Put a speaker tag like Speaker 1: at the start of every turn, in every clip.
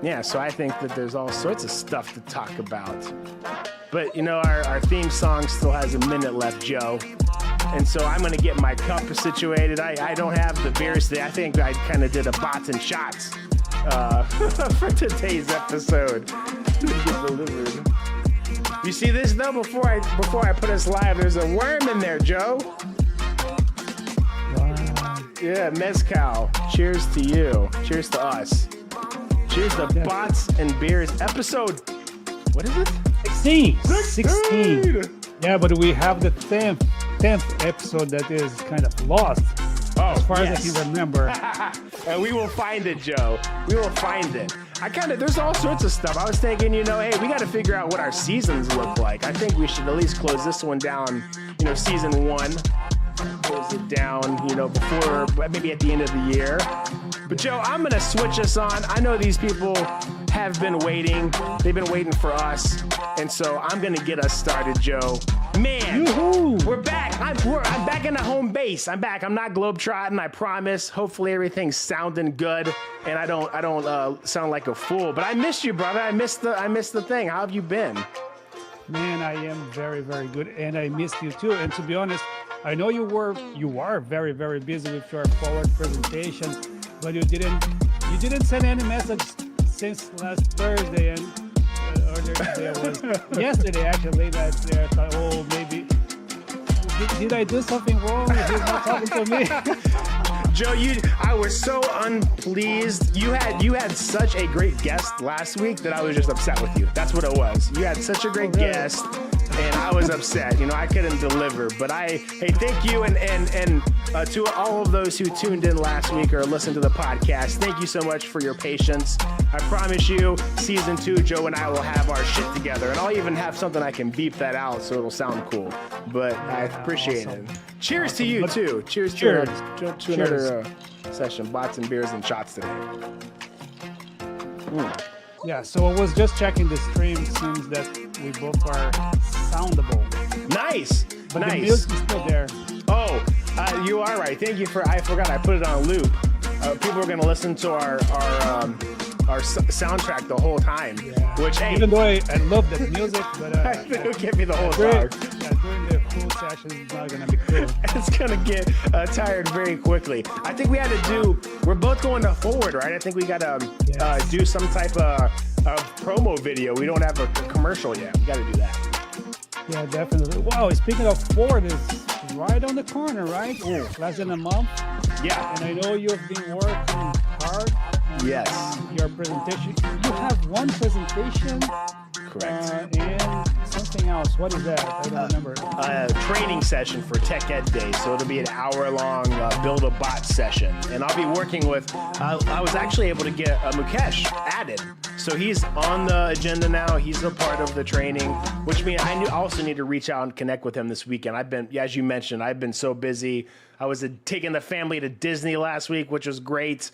Speaker 1: Yeah, so I think that there's all sorts of stuff to talk about. But, you know, our theme song still has a minute left, Joe. And so I'm going to get my cup situated. I don't have the beers today. I think I kind of did a bots and shots for today's episode. Get delivered. You see this, though, before I put us live, there's a worm in there, Joe.
Speaker 2: Wow.
Speaker 1: Yeah, mezcal. Cheers to you. Cheers to us. Cheers to Bots and Beers episode. What is it?
Speaker 2: 16. Yeah, but we have the 10th episode that is kind of lost.
Speaker 1: Oh,
Speaker 2: as far
Speaker 1: yes.
Speaker 2: as I can remember.
Speaker 1: And we will find it, Joe. We will find it. There's all sorts of stuff. I was thinking, you know, hey, we got to figure out what our seasons look like. I think we should at least close this one down, you know, season 1. Close it down, you know, before, maybe at the end of the year. But Joe, I'm going to switch us on. I know these people have been waiting. They've been waiting for us. And so I'm going to get us started, Joe. Man, we're back. I'm back in the home base. I'm back. I'm not globetrotting, I promise. Hopefully everything's sounding good and I don't sound like a fool. But I missed you, brother. I missed the thing. How have you been?
Speaker 2: Man, I am very, very good, and I missed you too. And to be honest, I know you are very, very busy with your forward presentation, but you didn't send any message since last Thursday and earlier today was yesterday actually that I thought, oh, maybe did I do something wrong? He's not talking to me.
Speaker 1: Joe, I was so unpleased. You had such a great guest last week that I was just upset with you. That's what it was. You had such a great guest. and I was upset. I couldn't deliver. But hey, thank you, and to all of those who tuned in last week or listened to the podcast, thank you so much for your patience. I promise you, season 2, Joe and I will have our shit together, and I'll even have something I can beep that out so it'll sound cool. But I appreciate it. Cheers to you too. Cheers. To another session. Bots and beers and shots today.
Speaker 2: Yeah, so I was just checking the stream. Seems that we both are soundable.
Speaker 1: Nice.
Speaker 2: But
Speaker 1: nice.
Speaker 2: the music is still there.
Speaker 1: Oh, you are right. Thank you I forgot I put it on loop. People are going to listen to our soundtrack the whole time. Yeah. Which, hey,
Speaker 2: even though I love that music, but
Speaker 1: it'll give me the whole
Speaker 2: song.
Speaker 1: Yeah,
Speaker 2: during the cool session, it's not gonna be cool.
Speaker 1: It's gonna get tired very quickly. I think we had to do. We're both going to forward, right? I think we gotta do some type of promo video. We don't have a commercial yet. We gotta do that.
Speaker 2: Yeah, definitely. Wow, speaking of forward, it's right on the corner, right?
Speaker 1: Ooh.
Speaker 2: Less than a month.
Speaker 1: Yeah.
Speaker 2: And I know you've been working hard.
Speaker 1: Yes.
Speaker 2: Your presentation. You have one presentation.
Speaker 1: Correct.
Speaker 2: And something else. What is that? I don't remember.
Speaker 1: A training session for Tech Ed Day. So it'll be an hour-long build a bot session. And I'll be working with, I was actually able to get Mukesh added. So he's on the agenda now. He's a part of the training, which means I also need to reach out and connect with him this weekend. I've been, as you mentioned, I've been so busy. I was taking the family to Disney last week, which was great.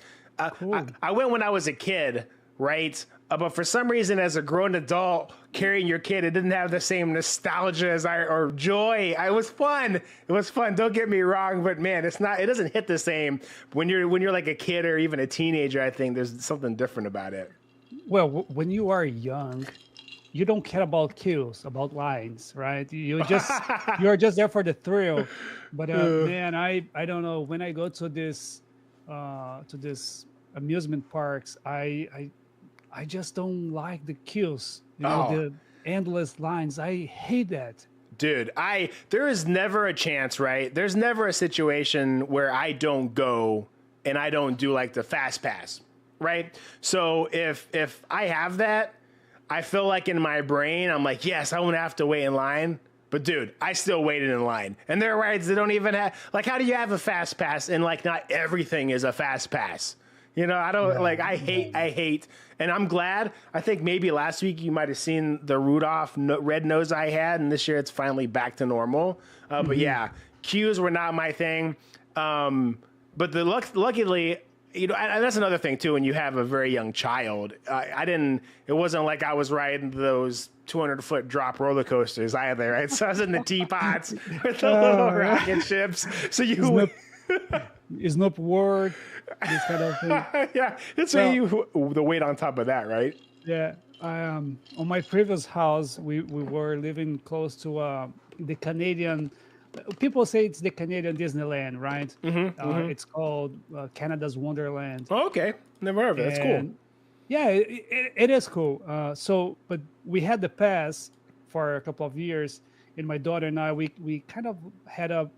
Speaker 2: Cool.
Speaker 1: I went when I was a kid, right? But for some reason, as a grown adult, carrying your kid, it didn't have the same nostalgia or joy. It was fun. It was fun. Don't get me wrong, but man, it doesn't hit the same when you're like a kid or even a teenager. I think there's something different about it.
Speaker 2: Well, when you are young, you don't care about cues, about lines, right? You're just there for the thrill. But man, I don't know. When I go to this amusement parks, I just don't like the queues, the endless lines. I hate that.
Speaker 1: Dude, there is never a chance, right? There's never a situation where I don't go and I don't do like the fast pass, right? So if I have that, I feel like in my brain, I'm like, yes, I won't have to wait in line. But dude, I still waited in line. And there are rides that don't even have, like, how do you have a fast pass and like not everything is a fast pass? I don't I hate, and I'm glad. I think maybe last week you might have seen the Rudolph red nose I had, and this year it's finally back to normal. But yeah, queues were not my thing. But luckily, and that's another thing too. When you have a very young child, it wasn't like I was riding those 200-foot drop roller coasters either, right? So I was in the teapots with the little rocket ships. So
Speaker 2: is not word. This kind of thing.
Speaker 1: Yeah, it's the weight on top of that, right?
Speaker 2: Yeah. On my previous house, we were living close to the Canadian. People say it's the Canadian Disneyland, right? It's called Canada's Wonderland.
Speaker 1: Oh, okay, never heard of it. That's cool.
Speaker 2: Yeah, it is cool. But we had the pass for a couple of years, and my daughter and I, we kind of had a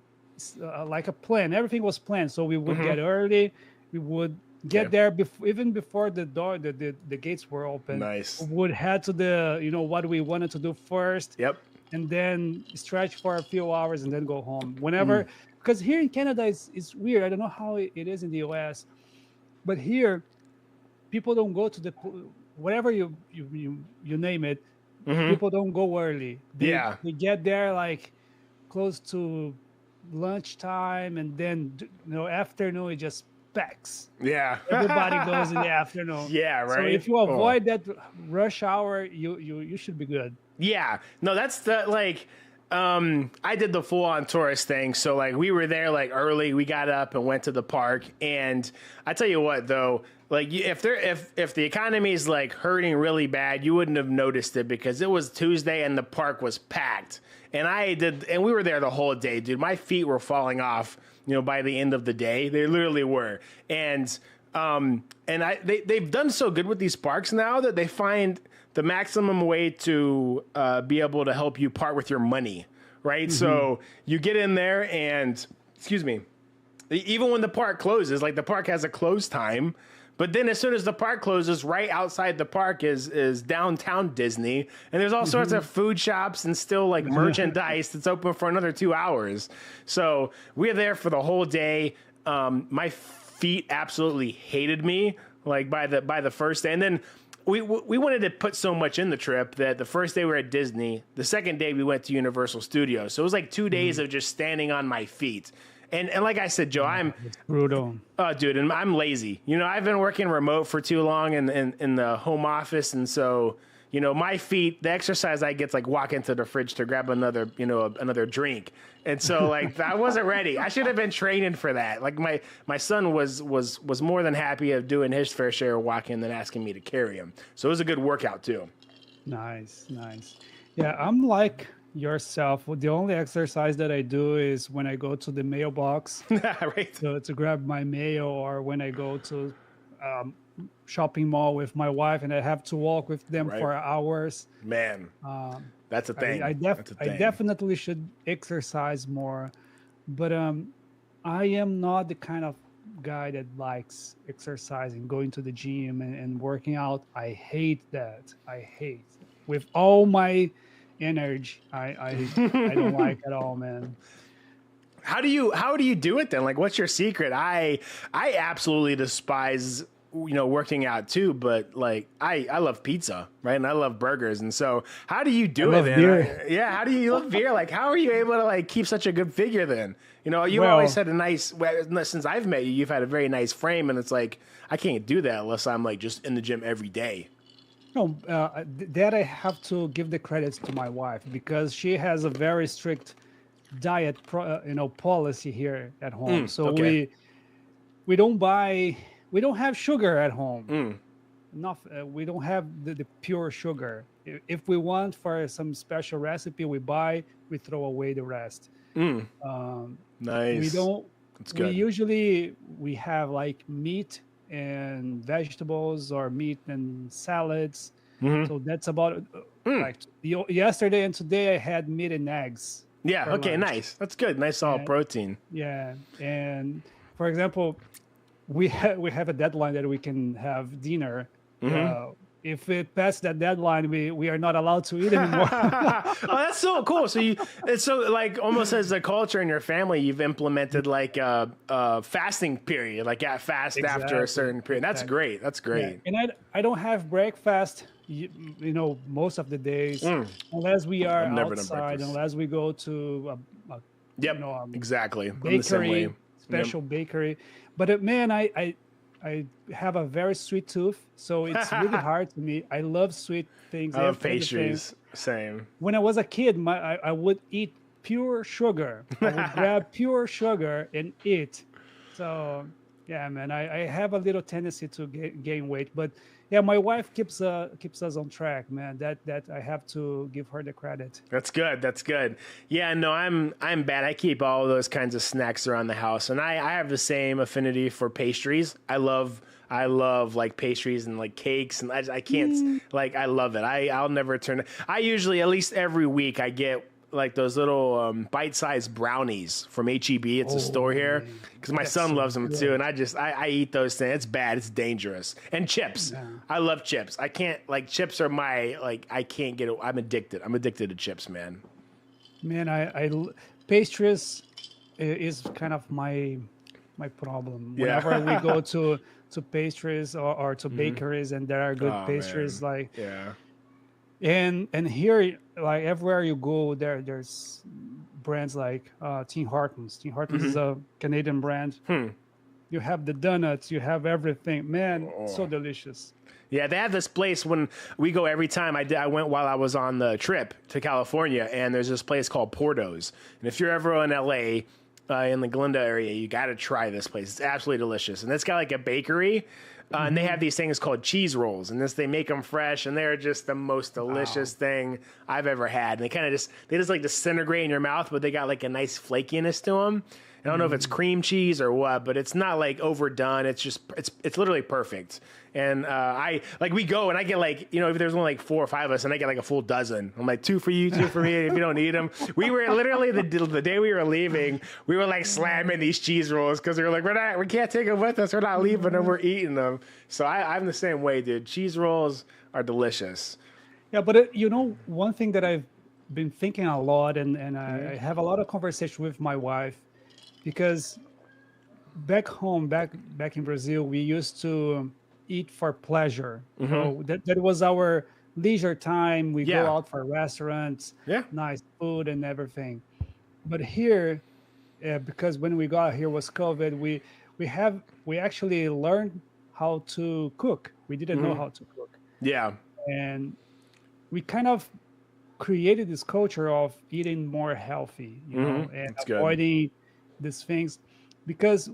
Speaker 2: plan. Everything was planned, so we would get early. We would get there even before the gates were open. Nice. We would head to what we wanted to do first.
Speaker 1: Yep.
Speaker 2: And then stretch for a few hours and then go home. Whenever, because here in Canada it's weird. I don't know how it is in the US, but here people don't go to whatever you name it. People don't go early. They get there like close to lunchtime, and then afternoon it just packs.
Speaker 1: Yeah.
Speaker 2: Everybody goes in the afternoon.
Speaker 1: Yeah, right.
Speaker 2: So if you avoid that rush hour, you should be good.
Speaker 1: Yeah. No, that's I did the full on tourist thing. So like we were there like early, we got up and went to the park. And I tell you what though, like if the economy is like hurting really bad, you wouldn't have noticed it because it was Tuesday and the park was packed. And we were there the whole day, dude. My feet were falling off, by the end of the day. They literally were. And they've done so good with these parks now that they find the maximum way to be able to help you part with your money, right? So you get in there and, excuse me, even when the park closes, like the park has a close time, But then as soon as the park closes, right outside the park is downtown Disney. And there's all sorts of food shops and still like merchandise that's open for another 2 hours. So we're there for the whole day. My feet absolutely hated me like by the first day. And then we wanted to put so much in the trip that the first day we were at Disney, the second day we went to Universal Studios. So it was like 2 days of just standing on my feet. And like I said, Joe, I'm
Speaker 2: brutal.
Speaker 1: Oh, dude, and I'm lazy. You know, I've been working remote for too long in the home office, and so you know, my feet. The exercise I get's like walk into the fridge to grab another drink, and so like I wasn't ready. I should have been training for that. Like my son was more than happy of doing his fair share of walking than asking me to carry him. So it was a good workout too.
Speaker 2: Nice. Yeah, I'm like yourself. The only exercise that I do is when I go to the mailbox
Speaker 1: right.
Speaker 2: to grab my mail, or when I go to shopping mall with my wife and I have to walk with them for hours.
Speaker 1: Man, that's a thing.
Speaker 2: I definitely should exercise more, but I am not the kind of guy that likes exercising, going to the gym and working out. I hate that. I hate with all my energy. I don't like it at all, man.
Speaker 1: How do you do it then? Like, what's your secret? I absolutely despise working out too, but like I love pizza, right? And I love burgers, and so how do you do it?
Speaker 2: Beer.
Speaker 1: Yeah, how do you love beer? Like, how are you able to like keep such a good figure then? You always had a nice. Since I've met you, you've had a very nice frame, and it's like I can't do that unless I'm like just in the gym every day.
Speaker 2: No, that I have to give the credits to my wife, because she has a very strict diet policy here at home. So
Speaker 1: okay.
Speaker 2: we don't have sugar at home. We don't have the pure sugar. If we want for some special recipe, we throw away the rest.
Speaker 1: Nice.
Speaker 2: That's good. We have like meat and vegetables, or meat and salads. So that's about like yesterday and today I had meat and eggs.
Speaker 1: Yeah. Okay.
Speaker 2: Lunch.
Speaker 1: Nice. That's good. Nice solid protein.
Speaker 2: Yeah. And for example, we have a deadline that we can have dinner. If it passed that deadline, we are not allowed to eat anymore.
Speaker 1: Oh, that's so cool. So it's so like almost as a culture in your family, you've implemented like a fasting period, like fast after a certain period. That's great. That's great.
Speaker 2: Yeah. And I don't have breakfast, most of the days, unless we are outside, unless we go to
Speaker 1: exactly.
Speaker 2: Bakery, special bakery. But man, I have a very sweet tooth, so it's really hard to me. I love sweet things.
Speaker 1: I love pastries. Same.
Speaker 2: When I was a kid, I would eat pure sugar. I would grab pure sugar and eat. So yeah, man, I have a little tendency to gain weight, but yeah, my wife keeps us on track, man. That I have to give her the credit.
Speaker 1: That's good. That's good. Yeah, no, I'm bad. I keep all those kinds of snacks around the house, and I have the same affinity for pastries. I love like pastries and like cakes, and I can't like I love it. I'll never turn. I usually at least every week I get like those little bite-sized brownies from H-E-B. It's a store here because my son loves them too, and I eat those things. It's bad. It's dangerous. And chips. Yeah. I love chips. I can't like chips are my like I can't get it. I'm addicted. I'm addicted to chips, man.
Speaker 2: Man, pastries is kind of my problem. Whenever we go to pastries or to bakeries, and there are good pastries,
Speaker 1: man.
Speaker 2: like And here, like everywhere you go, there's brands like Tim Hortons. Tim Hortons is a Canadian brand. You have the donuts, you have everything. Man, so delicious.
Speaker 1: Yeah, they have this place when we go every time. I went while I was on the trip to California, and there's this place called Porto's. And if you're ever in LA, in the Glendale area, you got to try this place. It's absolutely delicious. And it's got like a bakery. And they have these things called cheese rolls, and they make them fresh, and they're just the most delicious thing I've ever had. And they just like disintegrate in your mouth, but they got like a nice flakiness to them. I don't know if it's cream cheese or what, but it's not like overdone. It's just, it's literally perfect. And we go and I get like, if there's only like 4 or 5 of us and I get like a full dozen. I'm like, 2 for you, 2 for me if you don't eat them. We were literally the day we were leaving, we were like slamming these cheese rolls because we were like, we can't take them with us. We're not leaving them. We're eating them. So I'm the same way, dude. Cheese rolls are delicious.
Speaker 2: Yeah, but one thing that I've been thinking a lot, and I have a lot of conversation with my wife, because back home, back in Brazil, we used to eat for pleasure. So that was our leisure time. We go out for restaurants, nice food and everything. But here, because when we got here was COVID, we actually learned how to cook. We didn't know how to cook.
Speaker 1: Yeah.
Speaker 2: And we kind of created this culture of eating more healthy, and
Speaker 1: That's
Speaker 2: avoiding these things, because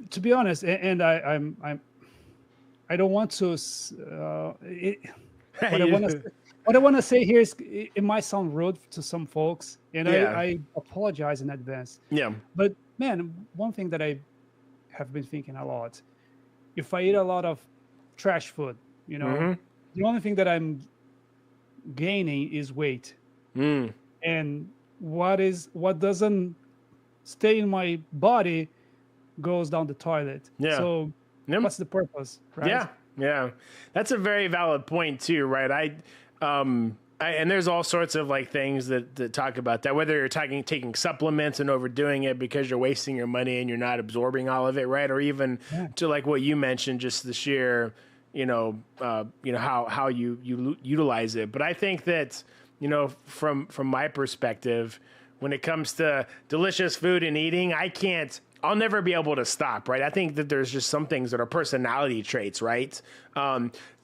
Speaker 2: to be honest, and I don't want to. What I want to say here is, it might sound rude to some folks, and I apologize in advance.
Speaker 1: Yeah.
Speaker 2: But man, one thing that I have been thinking a lot: if I eat a lot of trash food, the only thing that I'm gaining is weight. And what doesn't stay in my body goes down the toilet. So what's the purpose, right?
Speaker 1: Yeah, that's a very valid point too, right? And there's all sorts of like things that talk about that, whether you're taking supplements and overdoing it because you're wasting your money and you're not absorbing all of it, right? Or even to like what you mentioned, just the sheer how you utilize it. But I think that, from my perspective, when it comes to delicious food and eating, I'll never be able to stop, right? I think that there's just some things that are personality traits, right?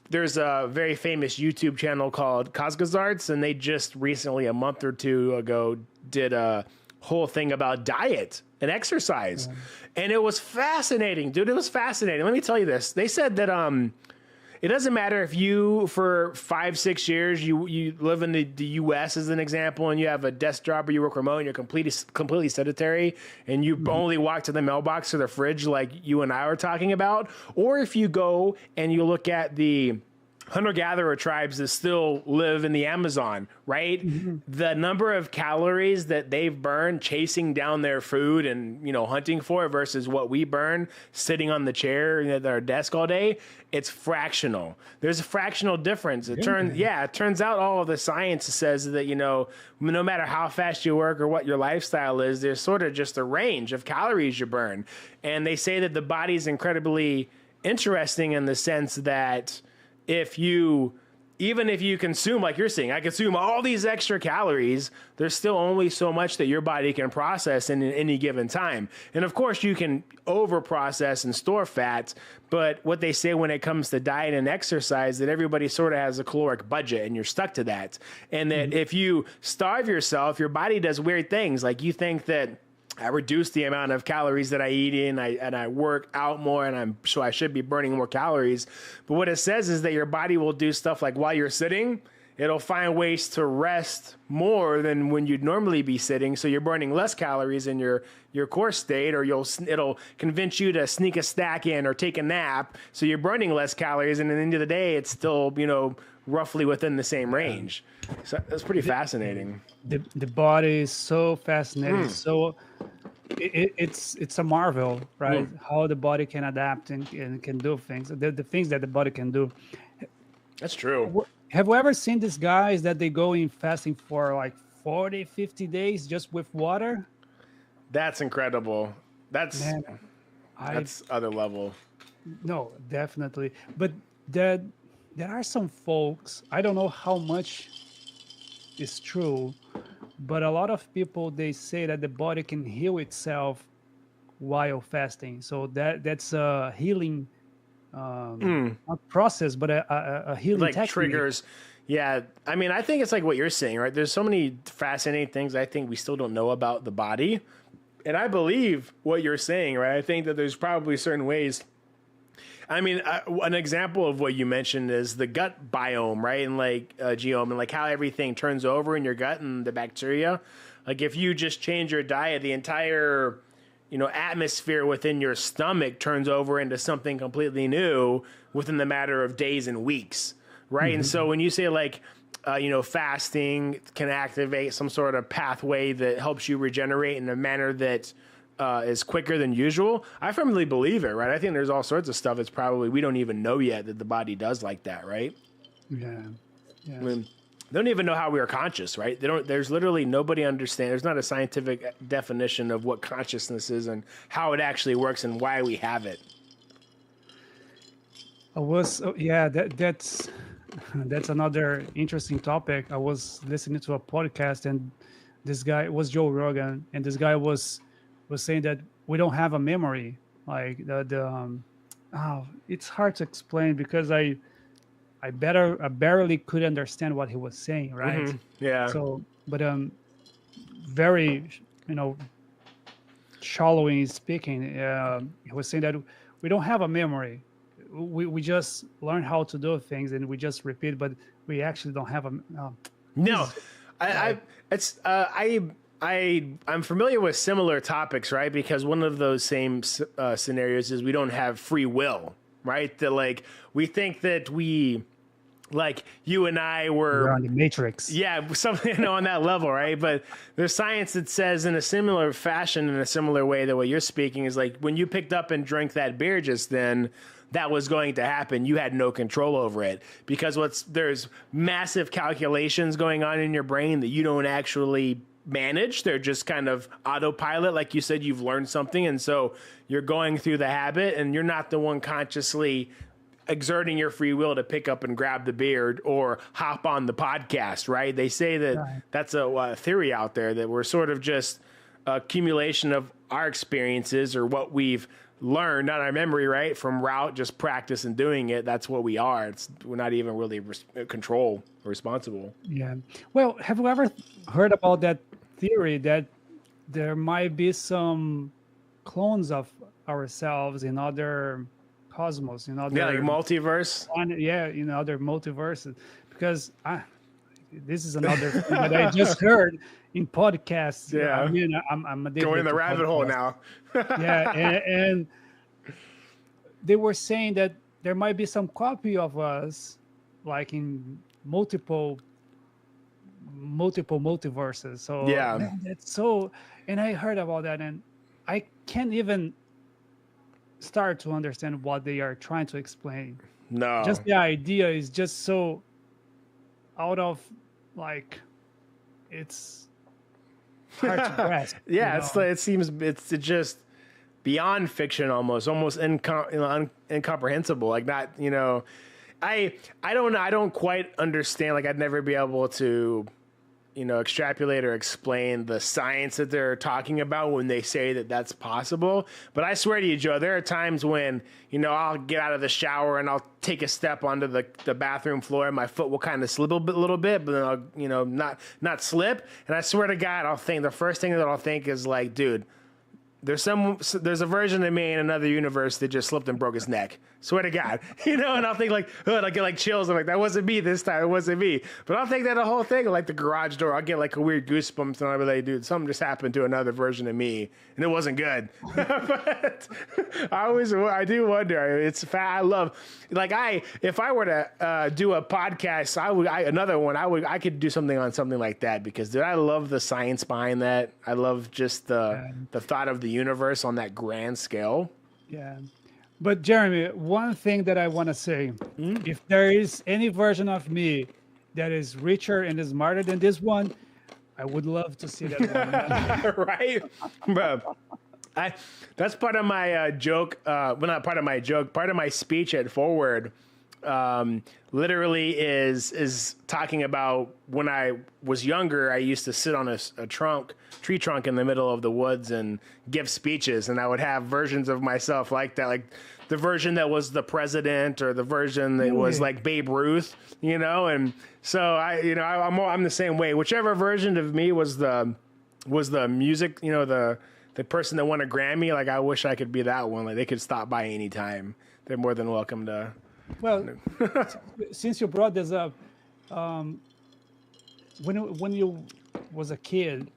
Speaker 1: There's a very famous YouTube channel called Cosgazarts, and they just recently, a month or 2 ago, did a whole thing about diet and exercise. And it was fascinating, dude. It was fascinating. Let me tell you this. They said that it doesn't matter if you, for 5-6 years, you live in the U.S. as an example, and you have a desk job or you work remote and you're completely sedentary, and you only walk to the mailbox or the fridge like you and I are talking about, or if you go and you look at the hunter-gatherer tribes that still live in the Amazon, right? The number of calories that they've burned chasing down their food and, hunting for it versus what we burn sitting on the chair at our desk all day, it's fractional. There's a fractional difference. It turns out all of the science says that, no matter how fast you work or what your lifestyle is, there's sort of just a range of calories you burn. And they say that the body's incredibly interesting in the sense that even if you consume, like you're saying, I consume all these extra calories, there's still only so much that your body can process in any given time. And of course you can over process and store fats, but what they say when it comes to diet and exercise, that everybody sort of has a caloric budget and you're stuck to that. And that if you starve yourself, your body does weird things. Like you think that I reduce the amount of calories that I eat and I work out more, and so I should be burning more calories. But what it says is that your body will do stuff like while you're sitting, it'll find ways to rest more than when you'd normally be sitting. So you're burning less calories in your core state, or it'll convince you to sneak a snack in or take a nap. So you're burning less calories, and at the end of the day, it's still, roughly within the same range. So that's pretty fascinating.
Speaker 2: The body is so fascinating. So it's a marvel, right? How the body can adapt and can do things. The things that the body can do.
Speaker 1: That's true.
Speaker 2: Have you ever seen these guys that they go in fasting for like 40, 50 days just with water?
Speaker 1: That's incredible. That's other level.
Speaker 2: No, definitely. But there are some folks, I don't know how much is true, but a lot of people, they say that the body can heal itself while fasting. So that's a healing not process, but a healing
Speaker 1: like
Speaker 2: technique.
Speaker 1: Triggers. Yeah. I mean, I think it's like what you're saying, right? There's so many fascinating things I think we still don't know about the body. And I believe what you're saying, right? I think that there's probably certain ways. I mean, an example of what you mentioned is the gut biome, right? And like geome, and like how everything turns over in your gut and the bacteria. Like if you just change your diet, the entire, atmosphere within your stomach turns over into something completely new within the matter of days and weeks, right? And so when you say like, fasting can activate some sort of pathway that helps you regenerate in a manner that is quicker than usual, I firmly believe it, right? I think there's all sorts of stuff that's probably we don't even know yet that the body does like that, right?
Speaker 2: Yeah.
Speaker 1: I mean, they don't even know how we are conscious, right? There's literally nobody understands. There's not a scientific definition of what consciousness is and how it actually works and why we have it.
Speaker 2: That's another interesting topic. I was listening to a podcast, and this guy was Joe Rogan, and this guy was saying that we don't have a memory. Like it's hard to explain because I barely could understand what he was saying, right?
Speaker 1: Mm-hmm. Yeah.
Speaker 2: So, but very, shallow in speaking. He was saying that we don't have a memory. We just learn how to do things and we just repeat, but we actually don't have a.
Speaker 1: No, I'm familiar with similar topics, right? Because one of those same scenarios is we don't have free will, right? That like we think that we, like you and I
Speaker 2: We're
Speaker 1: were
Speaker 2: on the Matrix.
Speaker 1: yeah, something on that level, right? But there's science that says in a similar fashion, in a similar way that what you're speaking is like when you picked up and drank that beer just then, that was going to happen. You had no control over it because there's massive calculations going on in your brain that you don't actually manage. They're just kind of autopilot. Like you said, you've learned something. And so you're going through the habit and you're not the one consciously exerting your free will to pick up and grab the beer or hop on the podcast, right? They say that that's a theory out there that we're sort of just accumulation of our experiences or what we've learned, not our memory, right? From route, just practice and doing it. That's what we are. We're not even really control or responsible.
Speaker 2: Yeah. Well, have you ever heard about that theory that there might be some clones of ourselves in other cosmos, in other
Speaker 1: like multiverse?
Speaker 2: In other multiverses? Because this is another thing that I just heard in podcasts.
Speaker 1: Yeah.
Speaker 2: I mean, I'm addicted
Speaker 1: Going in the
Speaker 2: to
Speaker 1: rabbit hole
Speaker 2: podcasts.
Speaker 1: now.
Speaker 2: Yeah, and they were saying that there might be some copy of us, like in multiple multiverses. So
Speaker 1: Yeah.
Speaker 2: man, that's so. And I heard about that, and I can't even start to understand what they are trying to explain.
Speaker 1: No.
Speaker 2: Just the idea is just so out of like it's hard to grasp.
Speaker 1: Yeah, it seems it's just beyond fiction, almost incomprehensible. Like not, I don't quite understand. Like I'd never be able to, extrapolate or explain the science that they're talking about when they say that that's possible. But I swear to you, Joe, there are times when, I'll get out of the shower and I'll take a step onto the bathroom floor and my foot will kind of slip a little bit, but then I'll, not slip. And I swear to God, the first thing that I'll think is like, dude, there's a version of me in another universe that just slipped and broke his neck. Swear to God, and I'll think like, oh, I'll get like chills. I'm like, that wasn't me this time. It wasn't me. But I'll think that the whole thing, like the garage door, I'll get like a weird goosebumps and I'll be like, dude, something just happened to another version of me and it wasn't good. But I do wonder. I love, like if I were to do a podcast, I could do something on something like that because dude, I love the science behind that. I love just the thought of the universe on that grand scale.
Speaker 2: Yeah. But Jeremy, one thing that I want to say, if there is any version of me that is richer and is smarter than this one, I would love to see that one.
Speaker 1: Right? Bro, that's part of my joke. Well, not part of my joke. Part of my speech at Forward literally is talking about when I was younger, I used to sit on a tree trunk in the middle of the woods and give speeches, and I would have versions of myself like that, like the version that was the president or the version that was like Babe Ruth, and so I'm the same way. Whichever version of me was the music, the person that won a Grammy, like I wish I could be that one. Like they could stop by anytime. They're more than welcome to.
Speaker 2: Well, since you brought this up, when you was a kid,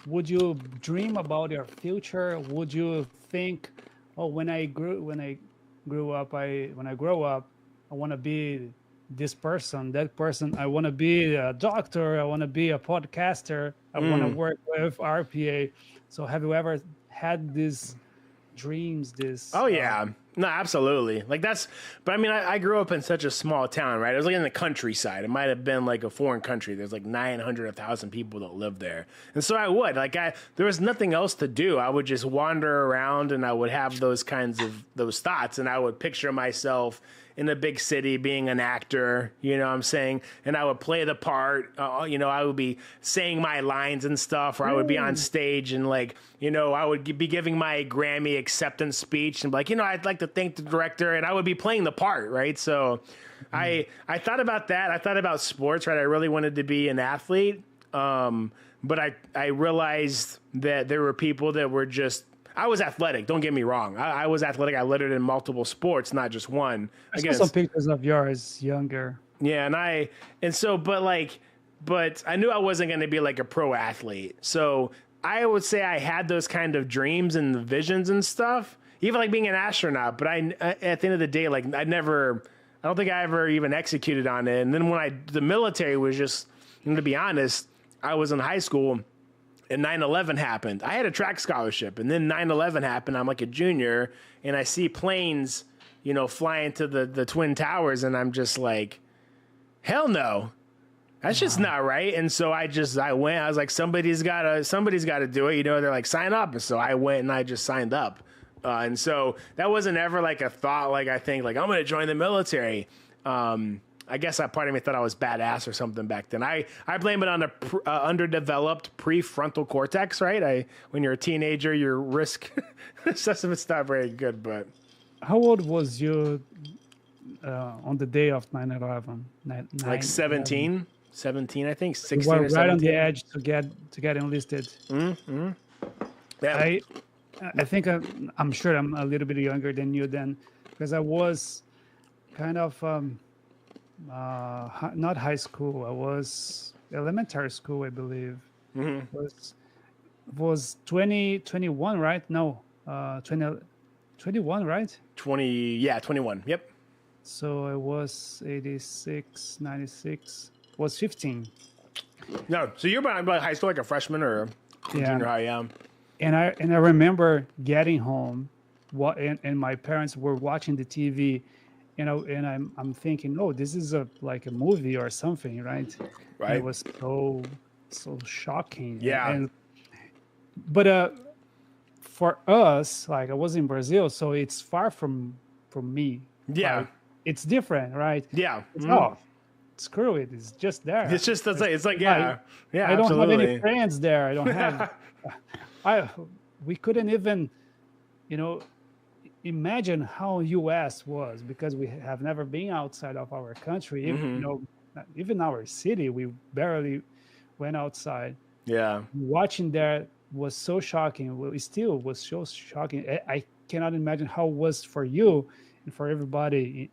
Speaker 2: would you dream about your future? Would you think, oh, when I grow up, I want to be this person, that person. I want to be a doctor. I want to be a podcaster. I want to work with RPA. So have you ever had these dreams? This
Speaker 1: Oh yeah, no, absolutely. Like but I mean, I grew up in such a small town, right? It was like in the countryside. It might have been like a foreign country. There's like 900, 1,000 people that live there, and so there was nothing else to do. I would just wander around, and I would have those thoughts, and I would picture myself in a big city being an actor, you know what I'm saying? And I would play the part, I would be saying my lines and stuff, or I would be on stage and I would be giving my Grammy acceptance speech and I'd like to thank the director, and I would be playing the part, right? So I thought about that. I thought about sports, right? I really wanted to be an athlete. But I realized that there were people that were I was athletic. Don't get me wrong. I was athletic. I lettered in multiple sports, not just one.
Speaker 2: I saw some pictures of yours younger.
Speaker 1: Yeah, but I knew I wasn't going to be like a pro athlete. So I would say I had those kind of dreams and visions and stuff, even like being an astronaut. But at the end of the day, I don't think I ever even executed on it. And then the military was just, to be honest, I was in high school. And 9/11 happened. I had a track scholarship, and then 9/11 happened. I'm like a junior, and I see planes, flying to the Twin Towers, and I'm just like, hell no, that's just not right. And so I went. I was like, somebody's got to do it. They're like, sign up. And so I went and I just signed up. And so that wasn't ever like a thought. I think I'm going to join the military. I guess part of me thought I was badass or something back then. I blame it on the underdeveloped prefrontal cortex, right? When you're a teenager, your risk assessment's not very good. But
Speaker 2: how old was you on the day of 9/11?
Speaker 1: Like 17, I think, 16
Speaker 2: you were
Speaker 1: or 17.
Speaker 2: Right on the edge to get enlisted.
Speaker 1: Mm-hmm. Yeah.
Speaker 2: I think I'm sure I'm a little bit younger than you then, because I was kind of. Not high school. I was elementary school, I believe.
Speaker 1: Mm-hmm.
Speaker 2: Was 2021, right? No, 21, right?
Speaker 1: 21. Yep.
Speaker 2: So I was 86, 96. Was 15.
Speaker 1: No, so you're about high school, like a freshman or junior high, yeah.
Speaker 2: And I remember getting home, and my parents were watching the TV. And I'm thinking, oh, this is like a movie or something, right?
Speaker 1: Right.
Speaker 2: And it was so shocking.
Speaker 1: Yeah.
Speaker 2: But for us, I was in Brazil, so it's far from me.
Speaker 1: Yeah.
Speaker 2: It's different, right?
Speaker 1: Yeah.
Speaker 2: It's off. Screw it. It's just there.
Speaker 1: It's just yeah.
Speaker 2: I don't have any friends there. I don't have. We couldn't even, imagine how U.S. was, because we have never been outside of our country. Even our city, we barely went outside.
Speaker 1: Yeah.
Speaker 2: Watching there was so shocking. Well, it still was so shocking. I cannot imagine how it was for you and for everybody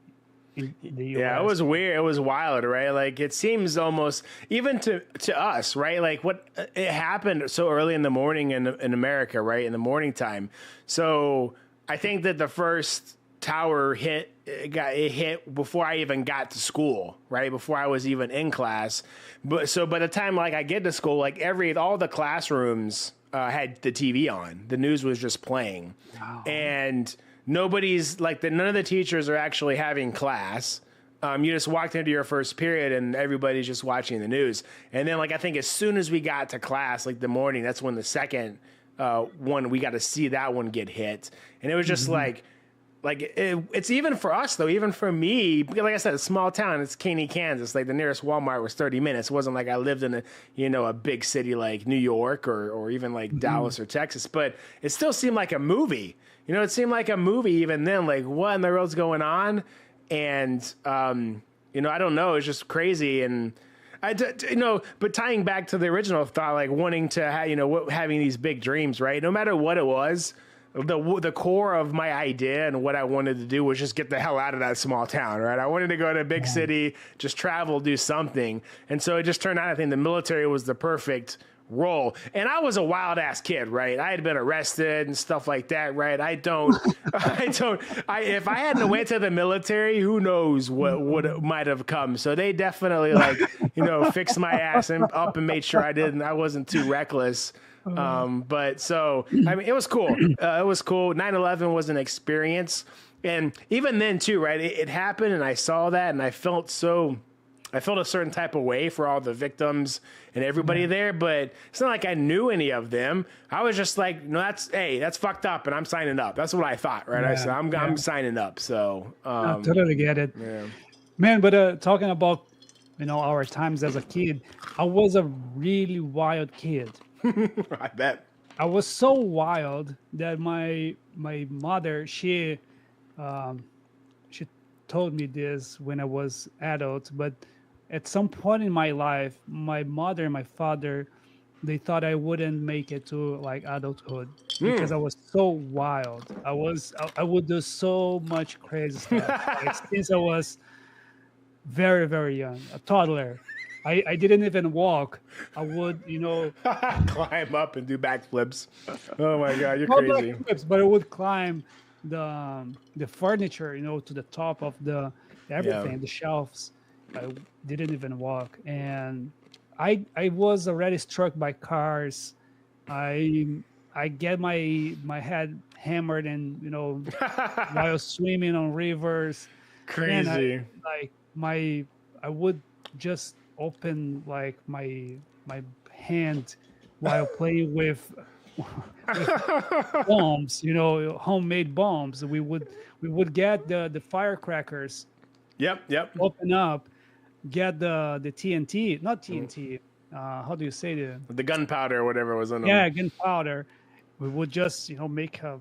Speaker 2: in the U.S.
Speaker 1: Yeah, it was weird. It was wild, right? It seems almost, even to us, right? It happened so early in the morning in America, right? In the morning time. So I think that the first tower hit before I even got to school, right? Before I was even in class. But so by the time I get to school, all the classrooms had the TV on. The news was just playing.
Speaker 2: Wow.
Speaker 1: And nobody's none of the teachers are actually having class. You just walked into your first period and everybody's just watching the news. And then I think as soon as we got to class, the morning, that's when the second one, we got to see that one get hit. And it was just it's even for us though, even for me, because like I said, a small town, it's Caney, Kansas. The nearest Walmart was 30 minutes. It wasn't like I lived in a big city like New York or even Dallas or Texas, but it still seemed like a movie. It seemed like a movie even then, what in the world's going on? And, I don't know. It's just crazy. And but tying back to the original thought, wanting to having these big dreams, right? No matter what it was, the core of my idea and what I wanted to do was just get the hell out of that small town, right? I wanted to go to a big city, just travel, do something. And so it just turned out, I think the military was the perfect roll. And I was a wild ass kid, right? I had been arrested and stuff like that, right? If I hadn't went to the military, who knows what would might have come. So they definitely like, fixed my ass up and made sure I wasn't too reckless. But so, I mean, it was cool. It was cool. 9/11 was an experience. And even then too, right? It happened and I saw that and I felt a certain type of way for all the victims and everybody there, but it's not like I knew any of them. I was just like, no, that's fucked up and I'm signing up. That's what I thought, right? I said, I'm signing up. So,
Speaker 2: I totally get it, man. But talking about, our times as a kid, I was a really wild kid.
Speaker 1: I bet.
Speaker 2: I was so wild that my mother, she told me this when I was adult, but at some point in my life, my mother and my father, they thought I wouldn't make it to like adulthood because I was so wild. I would do so much crazy stuff like, since I was very, very young, a toddler. I didn't even walk. I would,
Speaker 1: climb up and do backflips. Oh my God, you're
Speaker 2: not
Speaker 1: crazy.
Speaker 2: Backflips, but I would climb the furniture, to the top of the everything, the shelves. I didn't even walk, and I was already struck by cars. I get my head hammered, and while swimming on rivers.
Speaker 1: Crazy.
Speaker 2: And I would just open like my hand while playing with bombs, homemade bombs. We would get the firecrackers.
Speaker 1: Yep.
Speaker 2: Open up. Get the TNT, not TNT. How do you say
Speaker 1: the gunpowder or whatever was on them?
Speaker 2: Yeah, gunpowder. We would just make a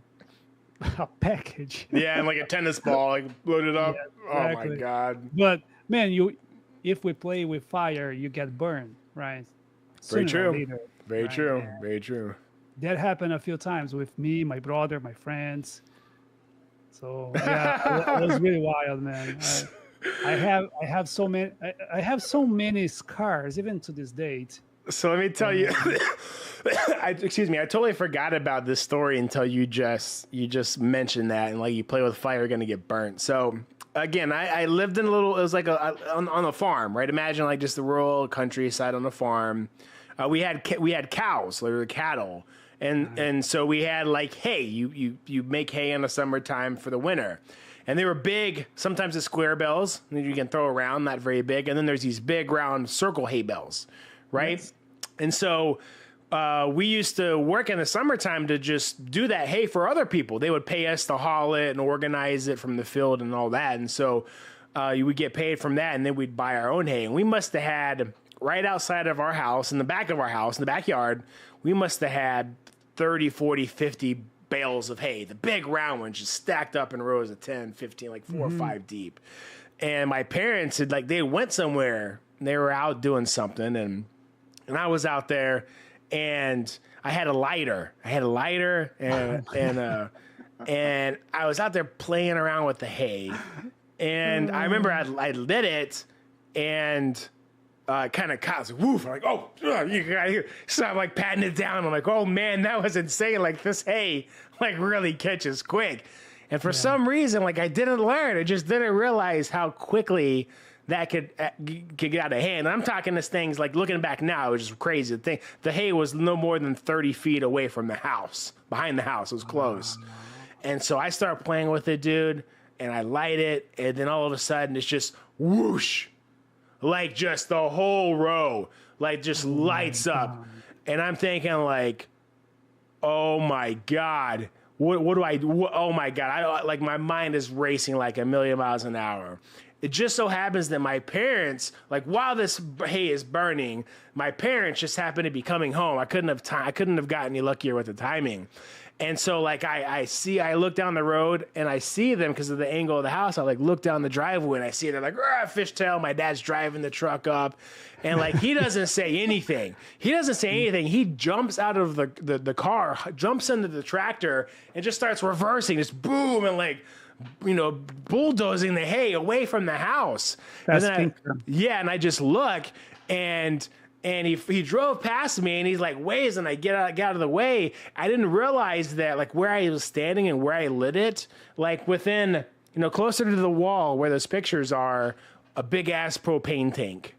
Speaker 2: package.
Speaker 1: Yeah, and like a tennis ball, like load it up. Yeah, exactly. Oh my God!
Speaker 2: But man, if we play with fire, you get burned, right?
Speaker 1: Very true. Very true. Very true.
Speaker 2: That happened a few times with me, my brother, my friends. So yeah, I was really wild, man. I have so many scars even to this date.
Speaker 1: So let me tell you, I totally forgot about this story until you just mentioned that, and like you play with fire, you're gonna get burnt. So again, I lived in it was like on a farm, right? Imagine like just the rural countryside on a farm. We had cows, like cattle, and so we had like hay. You make hay in the summertime for the winter. And they were big, sometimes the square bales that you can throw around, not very big. And then there's these big round circle hay bales, right? Yes. And so we used to work in the summertime to just do that hay for other people. They would pay us to haul it and organize it from the field and all that. And so you would get paid from that, and then we'd buy our own hay. And we must have had, right outside of our house, in the back of our house, in the backyard, we must have had 30, 40, 50 bales of hay, the big round ones, just stacked up in rows of 10, 15, like 4 or 5 deep. And my parents had they went somewhere, and they were out doing something, and I was out there, and I had a lighter. And I was out there playing around with the hay, and I remember I lit it, and kind of cops, woof, I'm like, oh, you got here. So I'm like patting it down. I'm like, oh man, that was insane. Like this hay, like really catches quick. And for some reason, like I didn't learn. I just didn't realize how quickly that could get out of hand. And I'm talking this thing's like looking back now, it was just crazy. The hay was no more than 30 feet away from the house, behind the house. It was close. And so I start playing with it, dude, and I light it. And then all of a sudden it's just whoosh. Like just the whole row, like just lights up. And I'm thinking like, oh my God, what do I do? Oh my God. Like my mind is racing like a million miles an hour. It just so happens that my parents, like while this hay is burning, my parents just happened to be coming home. I couldn't have gotten any luckier with the timing. And so like I look down the road and I see them because of the angle of the house. I like look down the driveway and I see they're like, fishtail. My dad's driving the truck up, and like he doesn't say anything. He jumps out of the car, jumps into the tractor, and just starts reversing, just boom, and like, bulldozing the hay away from the house.
Speaker 2: And
Speaker 1: I just look, and And he drove past me, and he's like, "Waze," and I get out of the way. I didn't realize that like where I was standing and where I lit it, like within, closer to the wall where those pictures are, a big ass propane tank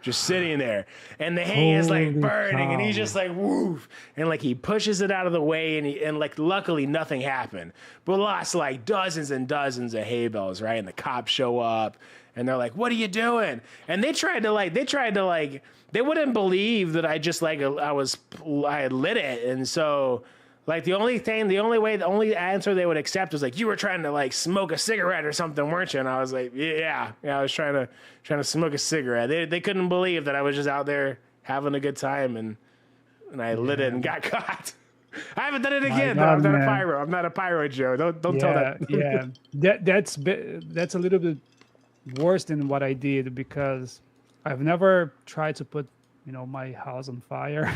Speaker 1: just sitting there, and the hay is like
Speaker 2: Holy
Speaker 1: burning, and
Speaker 2: cow.
Speaker 1: he's just like woof, and like he pushes it out of the way, and like luckily nothing happened, but lost like dozens and dozens of hay bales, right? And the cops show up, and they're like, "What are you doing?" And they tried to they wouldn't believe that I just like I had lit it, and so. Like the only answer they would accept was like, "You were trying to like smoke a cigarette or something, weren't you?" And I was like, "Yeah, I was trying to smoke a cigarette." They couldn't believe that I was just out there having a good time, and I lit it and got caught. I haven't done it again, though.
Speaker 2: God,
Speaker 1: I'm not
Speaker 2: man.
Speaker 1: a pyro. I'm not a pyro, Joe. Don't tell that.
Speaker 2: Yeah. That's a little bit worse than what I did, because I've never tried to put my house on fire.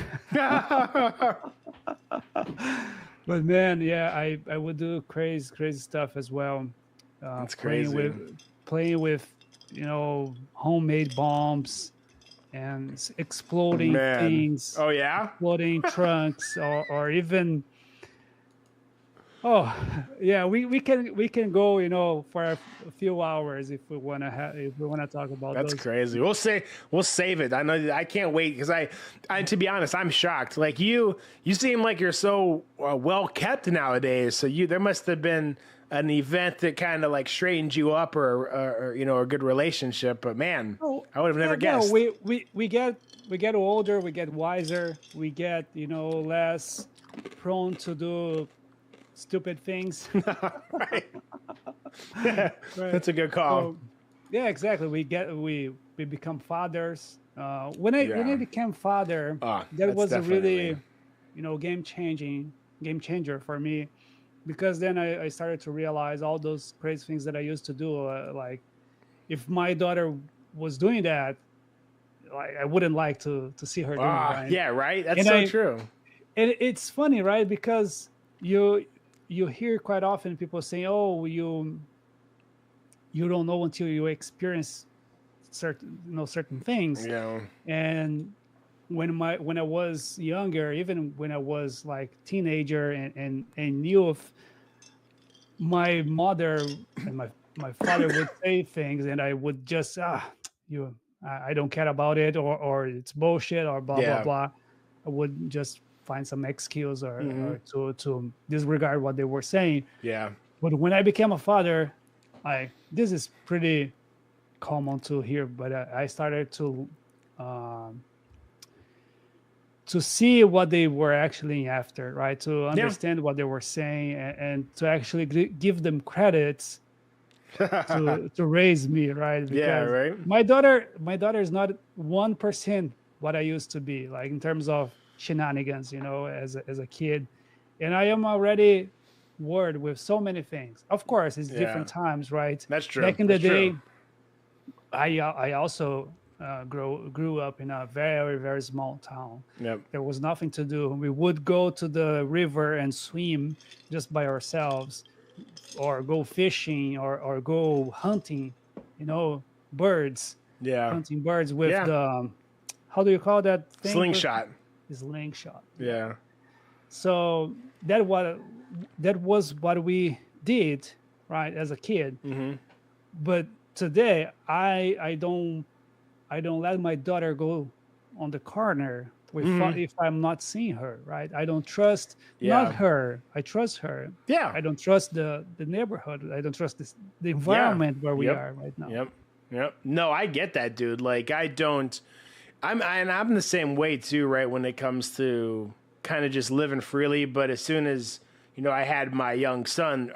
Speaker 2: But man, yeah, I would do crazy stuff as well.
Speaker 1: That's
Speaker 2: Playing
Speaker 1: crazy.
Speaker 2: playing with homemade bombs and exploding
Speaker 1: Man.
Speaker 2: things,
Speaker 1: Oh yeah.
Speaker 2: exploding trunks, or even we can go for a few hours if we want to talk about
Speaker 1: That's
Speaker 2: those.
Speaker 1: crazy. We'll save it. I know. I can't wait because I to be honest, I'm shocked. Like you seem like you're so well kept nowadays. So there must have been an event that kind of like straightened you up, or a good relationship. But man, I would have never guessed.
Speaker 2: No, we get older, we get wiser, we get less prone to do stupid things.
Speaker 1: Right. Yeah,
Speaker 2: Right.
Speaker 1: that's a good call.
Speaker 2: So, yeah, exactly. We become fathers. When I became father, that
Speaker 1: that's
Speaker 2: was a really,
Speaker 1: definitely-
Speaker 2: game changer for me, because then I started to realize all those crazy things that I used to do. Like, if my daughter was doing that, like, I wouldn't like to see her doing it. Right?
Speaker 1: Yeah, right. That's
Speaker 2: And
Speaker 1: so
Speaker 2: I-
Speaker 1: true.
Speaker 2: And it's funny, right? Because you hear quite often people saying, "Oh, you don't know until you experience certain things."
Speaker 1: Yeah.
Speaker 2: And when I was younger, even when I was like teenager and youth, my mother and my father would say things, and I would just I don't care about it, or it's bullshit, or blah
Speaker 1: Yeah.
Speaker 2: blah blah. I would just find some excuse or
Speaker 1: Mm-hmm.
Speaker 2: to disregard what they were saying.
Speaker 1: Yeah.
Speaker 2: But when I became a father, this is pretty common to hear, but I started to see what they were actually after, right? To understand what they were saying, and to actually give them credits to raise me, right? Because
Speaker 1: Yeah, right.
Speaker 2: My daughter is not 1% what I used to be, like in terms of shenanigans, as a kid, and I am already worried with so many things. Of course, it's different times, right?
Speaker 1: That's true.
Speaker 2: Back in the
Speaker 1: That's
Speaker 2: day,
Speaker 1: true.
Speaker 2: I also grew up in a very, very small town.
Speaker 1: Yep.
Speaker 2: There was nothing to do. We would go to the river and swim just by ourselves, or go fishing, or go hunting, birds.
Speaker 1: Yeah.
Speaker 2: Hunting birds with
Speaker 1: Yeah.
Speaker 2: the how do you call that thing?
Speaker 1: Slingshot.
Speaker 2: Slingshot.
Speaker 1: Yeah.
Speaker 2: So that was what we did, right, as a kid.
Speaker 1: Mm-hmm.
Speaker 2: But today, I don't let my daughter go on the corner if I'm not seeing her, right? I don't trust not her. I trust her.
Speaker 1: Yeah.
Speaker 2: I don't trust the neighborhood. I don't trust the environment where we
Speaker 1: Yep.
Speaker 2: are right now.
Speaker 1: Yep. No, I get that, dude. Like, I'm the same way too, right? When it comes to kind of just living freely. But as soon as, I had my young son,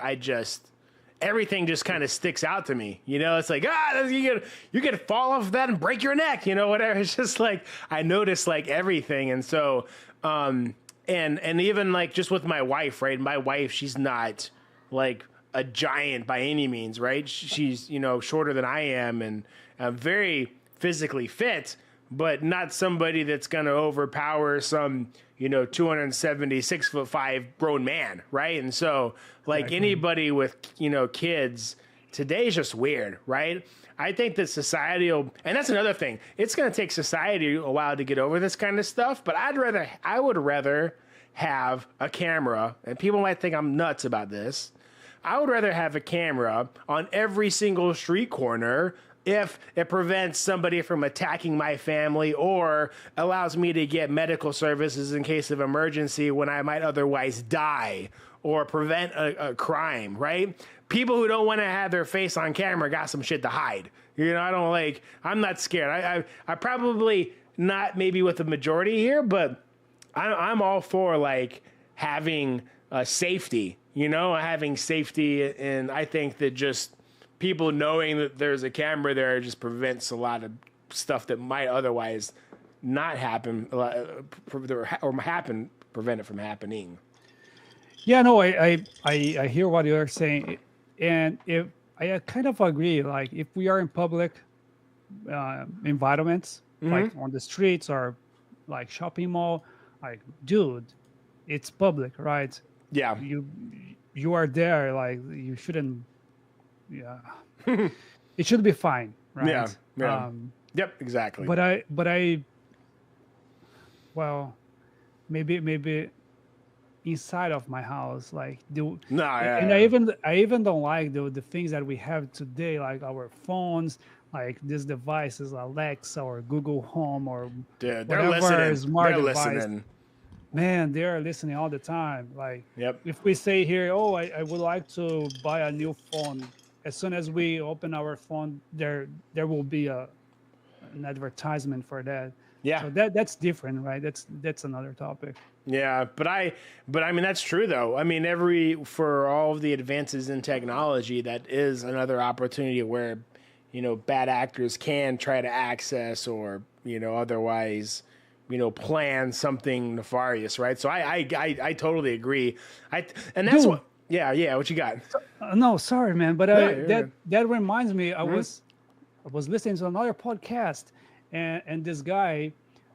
Speaker 1: everything just kind of sticks out to me. It's like, you could fall off that and break your neck, whatever. It's just like, I notice like everything. And so, and even like just with my wife, right? My wife, she's not like a giant by any means, right? She's, shorter than I am, and very physically fit, but not somebody that's going to overpower some, 276'5" grown man. Right. And so like anybody with, kids, today's just weird. Right. I think that society will, and that's another thing. It's going to take society a while to get over this kind of stuff. But I would rather have a camera, and people might think I'm nuts about this. I would rather have a camera on every single street corner if it prevents somebody from attacking my family or allows me to get medical services in case of emergency when I might otherwise die, or prevent a crime, right? People who don't want to have their face on camera got some shit to hide. You know, I'm not scared. I probably not maybe with the majority here, but I'm all for like having safety, having safety. And I think that just people knowing that there's a camera there just prevents a lot of stuff that might otherwise not happen or happen, prevent it from happening.
Speaker 2: Yeah, no, I hear what you're saying, and if I kind of agree. Like, if we are in public environments, like on the streets or like shopping mall, like, dude, it's public, right?
Speaker 1: Yeah,
Speaker 2: you are there. Like, you shouldn't. Yeah, it should be fine, right?
Speaker 1: Yeah. Yep, exactly.
Speaker 2: But I, well, maybe. Inside of my house, like and I even don't like the things that we have today, like our phones, like these devices, Alexa or Google Home or whatever smart device. Man, they are listening all the time. Like, if we say here, oh, I would like to buy a new phone, as soon as we open our phone, there will be an advertisement for that.
Speaker 1: Yeah.
Speaker 2: So that's different, right? That's another topic.
Speaker 1: Yeah, but I mean, that's true though. I mean, for all of the advances in technology, that is another opportunity where, bad actors can try to access or, otherwise, plan something nefarious, right? So I totally agree. And that's what you got?
Speaker 2: No, sorry, man, but that reminds me, I was listening to another podcast, and this guy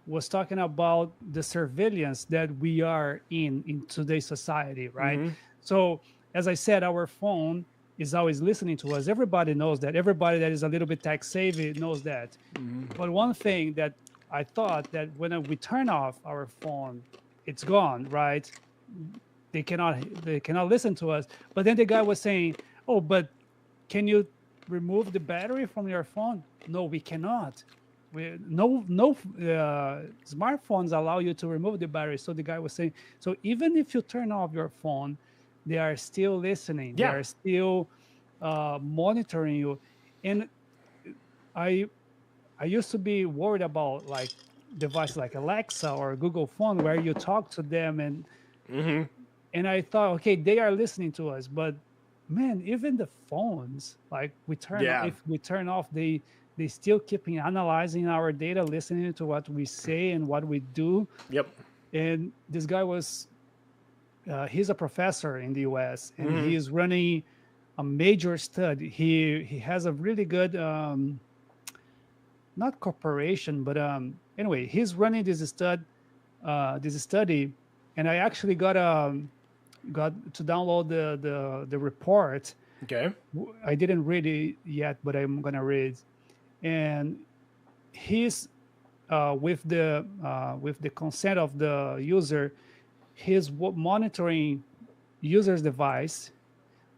Speaker 2: was talking about the surveillance that we are in today's society, right? So, as I said, our phone is always listening to us. Everybody knows that. Everybody that is a little bit tech savvy knows that. But one thing that I thought, that when we turn off our phone, it's gone, right? They cannot listen to us. But then the guy was saying, oh, but can you remove the battery from your phone? No, we cannot. No smartphones allow you to remove the battery. So the guy was saying, so even if you turn off your phone, they are still listening.
Speaker 1: Yeah.
Speaker 2: They are still monitoring you. And I used to be worried about like devices like Alexa or Google Phone, where you talk to them and I thought, okay, they are listening to us, but man, even the phones, like if we turn off, they still keeping analyzing our data, listening to what we say and what we do.
Speaker 1: Yep.
Speaker 2: And this guy he's a professor in the US, and he's running a major study. He has a really good, not corporation, but anyway, he's running this study, and I actually got to download the report.
Speaker 1: Okay.
Speaker 2: I didn't read it yet, but I'm gonna read. And he's with the consent of the user, he's monitoring user's device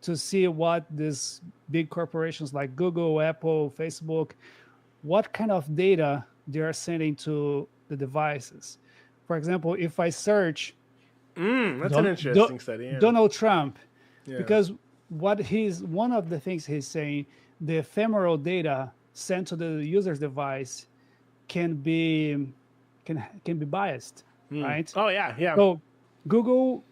Speaker 2: to see what these big corporations like Google, Apple, Facebook, what kind of data they are sending to the devices. For example, if I search
Speaker 1: that's an interesting study. Yeah.
Speaker 2: Donald Trump, because one of the things he's saying, the ephemeral data sent to the user's device can be biased, right?
Speaker 1: Oh yeah.
Speaker 2: So Google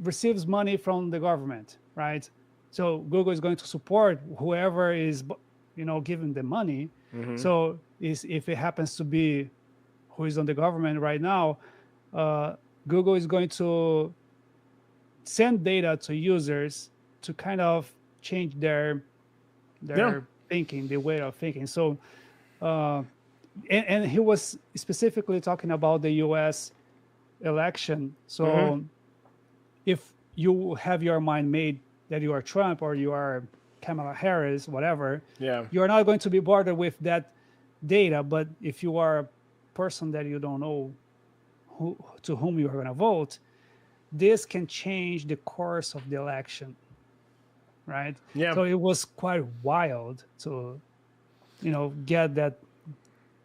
Speaker 2: receives money from the government, right? So Google is going to support whoever is, giving the money. So if it happens to be who is on the government right now, Google is going to send data to users to kind of change their thinking, the way of thinking. So, and he was specifically talking about the U.S. election. So, if you have your mind made that you are Trump or you are Kamala Harris, whatever,
Speaker 1: Yeah.
Speaker 2: you're not going to be bothered with that data. But if you are a person that you don't know to whom you are going to vote, this can change the course of the election, right?
Speaker 1: Yeah.
Speaker 2: So it was quite wild to, get that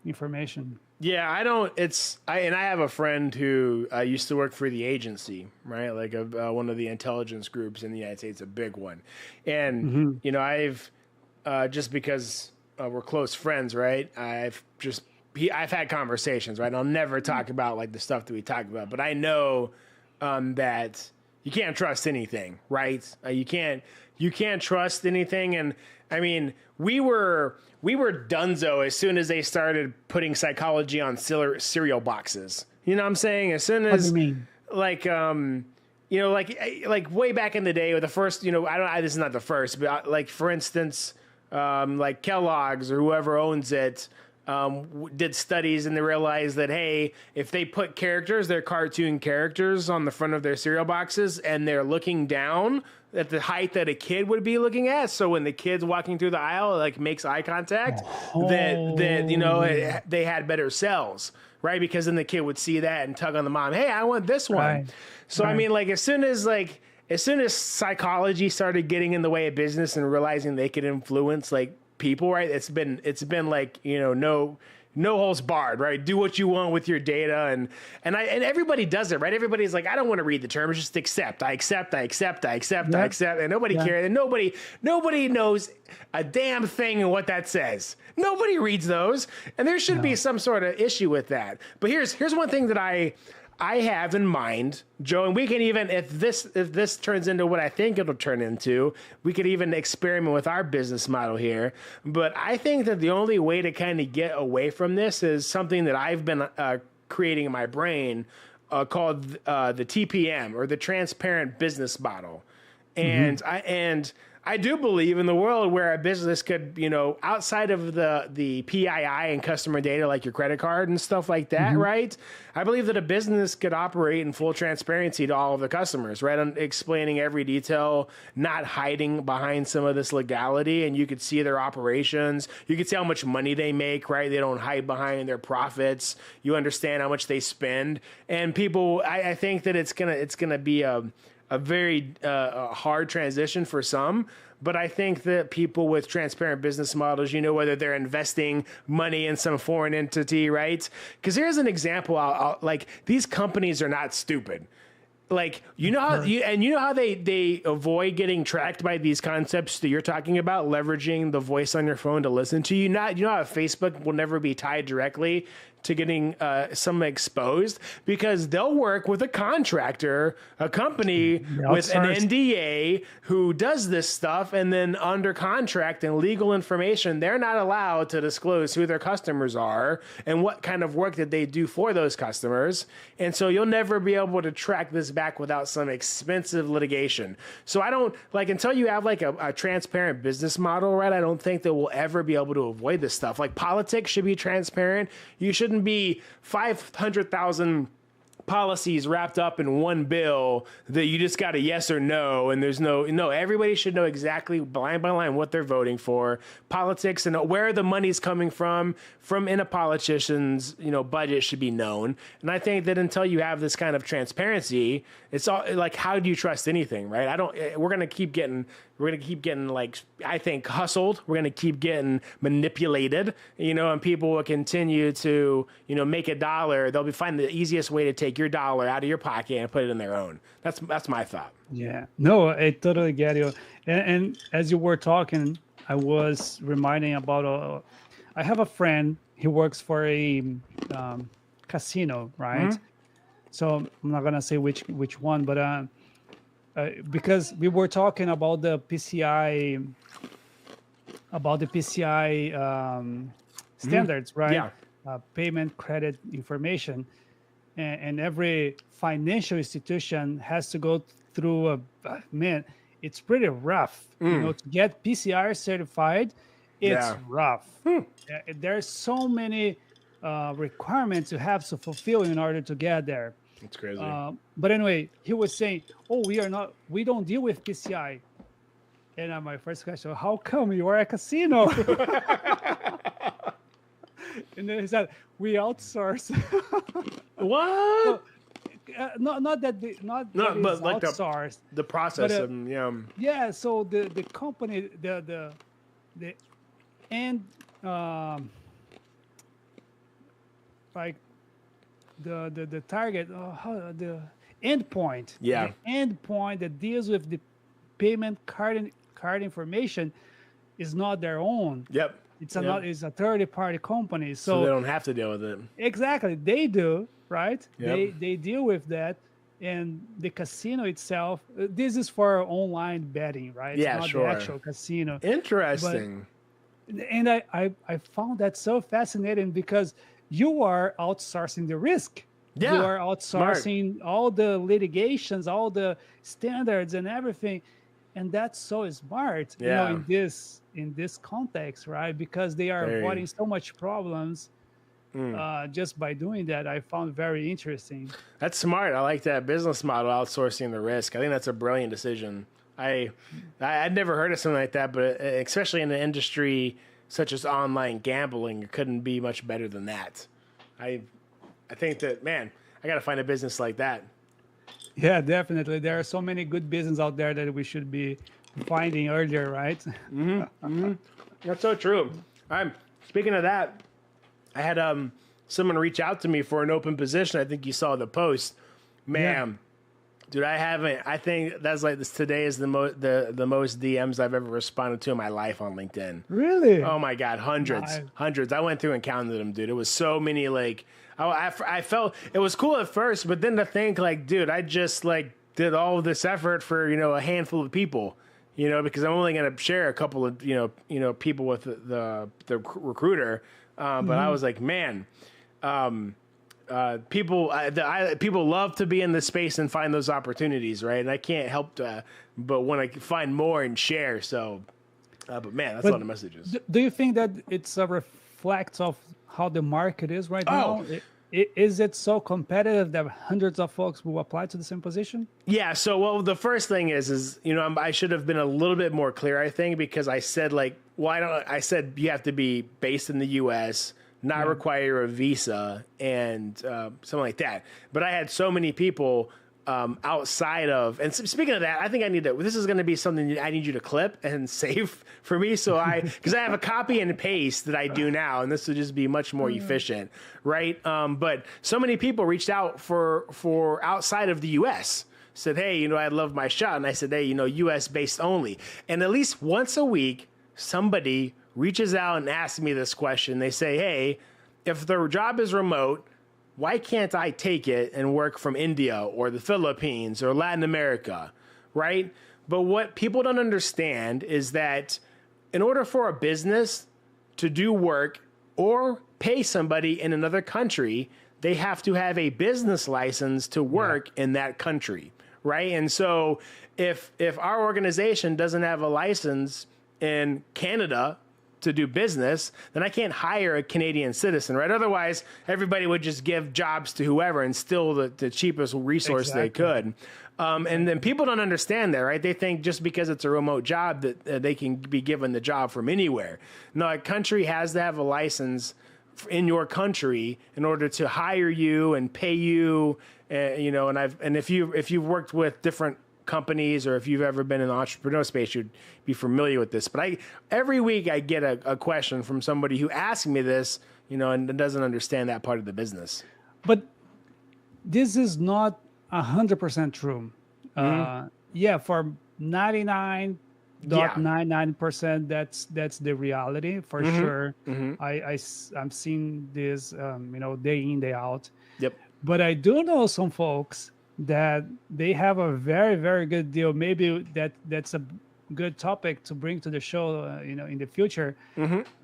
Speaker 2: information.
Speaker 1: Yeah, I don't. And I have a friend who used to work for the agency, right? Like one of the intelligence groups in the United States, a big one. And I've just because we're close friends, right? I've had conversations, right? I'll never talk about like the stuff that we talk about, but I know that you can't trust anything, right? You can't trust anything. And I mean, we were dunzo as soon as they started putting psychology on cereal boxes. You know what I'm saying? As soon as,
Speaker 2: what do you mean?
Speaker 1: like, like way back in the day with the first, this is not the first, but like, for instance, like Kellogg's or whoever owns it, did studies and they realized that, hey, if they put their cartoon characters on the front of their cereal boxes and they're looking down at the height that a kid would be looking at, so when the kid's walking through the aisle, like makes eye contact, that they had better sales, right? Because then the kid would see that and tug on the mom, hey, I want this one.
Speaker 2: Right.
Speaker 1: So I mean, like as soon as psychology started getting in the way of business and realizing they could influence like people, right? It's been like, no holds barred, right? Do what you want with your data, and everybody does it, right? Everybody's like, I don't want to read the terms, just accept. I accept, and nobody cares, and nobody knows a damn thing in what that says. Nobody reads those, and there should be some sort of issue with that. But here's one thing that I have in mind, Joe, and we can even, if this turns into what I think it'll turn into, we could even experiment with our business model here. But I think that the only way to kind of get away from this is something that I've been creating in my brain called the TPM, or the transparent business model. And I do believe in the world where a business could, outside of the PII and customer data, like your credit card and stuff like that, right? I believe that a business could operate in full transparency to all of the customers, right? On explaining every detail, not hiding behind some of this legality, and you could see their operations. You could see how much money they make, right? They don't hide behind their profits. You understand how much they spend, and people. I think that it's gonna be a very hard transition for some, but I think that people with transparent business models, whether they're investing money in some foreign entity, right? Because here's an example. Like, these companies are not stupid. Like, how they avoid getting tracked by these concepts that you're talking about, leveraging the voice on your phone to listen to you. How Facebook will never be tied directly to getting some exposed, because they'll work with a contractor, a company with an NDA who does this stuff, and then under contract and legal information, they're not allowed to disclose who their customers are and what kind of work that they do for those customers. And so you'll never be able to track this back without some expensive litigation. So I don't, like, until you have like a transparent business model, right? I don't think that we'll ever be able to avoid this stuff. Like, politics should be transparent. You shouldn't be 500,000 policies wrapped up in one bill that you just got a yes or no, and there's no, everybody should know exactly line by line what they're voting for. Politics and where the money's coming from in a politician's, budget should be known. And I think that until you have this kind of transparency, it's all like, how do you trust anything, right? We're going to keep getting, like, I think, hustled. We're going to keep getting manipulated, and people will continue to, make a dollar. They'll find the easiest way to take your dollar out of your pocket and put it in their own. That's my thought.
Speaker 2: Yeah, no, I totally get you. And as you were talking, I was reminding about, I have a friend, he works for a casino, right? So I'm not going to say which one, but because we were talking about the PCI, standards, right?
Speaker 1: Yeah.
Speaker 2: Payment credit information, and every financial institution has to go through it's pretty rough. To get PCI certified, it's rough. There's so many requirements you have to fulfill in order to get there.
Speaker 1: It's crazy.
Speaker 2: But anyway, he was saying, we don't deal with PCI. And my first question, how come you are a casino? And then he said, we outsource.
Speaker 1: What?
Speaker 2: So, not that
Speaker 1: No,
Speaker 2: it's
Speaker 1: but like
Speaker 2: outsourced,
Speaker 1: the
Speaker 2: but
Speaker 1: process of
Speaker 2: yeah. So the company, the end, like the target, how the end point,
Speaker 1: Yeah.
Speaker 2: the end point that deals with the payment card information is not their own.
Speaker 1: Yep.
Speaker 2: It's
Speaker 1: Yep.
Speaker 2: not. It's a third party company.
Speaker 1: So they
Speaker 2: So
Speaker 1: don't have to deal with it.
Speaker 2: exactly, they do, right?
Speaker 1: Yep.
Speaker 2: They deal with that, and the casino itself. This is for online betting, right?
Speaker 1: Yeah,
Speaker 2: It's not
Speaker 1: sure.
Speaker 2: the actual casino.
Speaker 1: Interesting.
Speaker 2: And I found that so fascinating because you are outsourcing the risk.
Speaker 1: Yeah,
Speaker 2: You are outsourcing all the litigations, all the standards and everything. And that's so smart,
Speaker 1: Yeah.
Speaker 2: in this context, right? Because they are
Speaker 1: Very.
Speaker 2: avoiding so much problems just by doing that. I found very interesting.
Speaker 1: That's smart. I like that business model, outsourcing the risk. I think that's a brilliant decision. I'd never heard of something like that, but especially in an industry such as online gambling, it couldn't be much better than that. I think that, man, I got to find a business like that.
Speaker 2: Yeah, definitely. There are so many good business out there that we should be finding earlier, right?
Speaker 1: That's so true. Speaking of that, I had someone reach out to me for an open position. I think you saw the post. Man, dude, I think that's like this today is the most DMs I've ever responded to in my life on LinkedIn.
Speaker 2: Really?
Speaker 1: Oh my God, hundreds. I went through and counted them, dude. It was so many. Like, I felt it was cool at first, but then to think, like, dude, I just like did all of this effort for a handful of people, because I'm only gonna share a couple of people with the recruiter. But I was like, man, people love to be in this space and find those opportunities, right? And I can't help but want to find more and share. So, but man, that's a lot of messages.
Speaker 2: Do you think that it's a reflect of how the market is right
Speaker 1: Oh.
Speaker 2: now? Is it so competitive that hundreds of folks will apply to the same position?
Speaker 1: Yeah. So, well, the first thing is I should have been a little bit more clear, I think, because I said I said you have to be based in the U.S., not require a visa, and something like that. But I had so many people outside of, and speaking of that, I think this is going to be something that I need you to clip and save for me. So because I have a copy and paste that I do now, and this will just be much more efficient, right? But so many people reached out for outside of the U.S., said, hey, I love my shot. And I said, hey, U.S. based only. And at least once a week, somebody reaches out and asks me this question. They say, hey, if the job is remote, why can't I take it and work from India or the Philippines or Latin America, right? But what people don't understand is that in order for a business to do work or pay somebody in another country, they have to have a business license to work in that country, right? And so if our organization doesn't have a license in Canada to do business, then I can't hire a Canadian citizen, right? Otherwise, everybody would just give jobs to whoever and steal the cheapest resource they could. And then people don't understand that, right? They think just because it's a remote job that they can be given the job from anywhere. No, a country has to have a license in your country in order to hire you and pay you, and if you've worked with different companies, or if you've ever been in the entrepreneur space, you'd be familiar with this. But every week I get a question from somebody who asks me this, and doesn't understand that part of the business.
Speaker 2: But this is not 100% true. For 99.99%, that's the reality for sure. I'm seeing this, day in, day out.
Speaker 1: Yep.
Speaker 2: But I do know some folks that they have a very, very good deal. Maybe that's a good topic to bring to the show, in the future.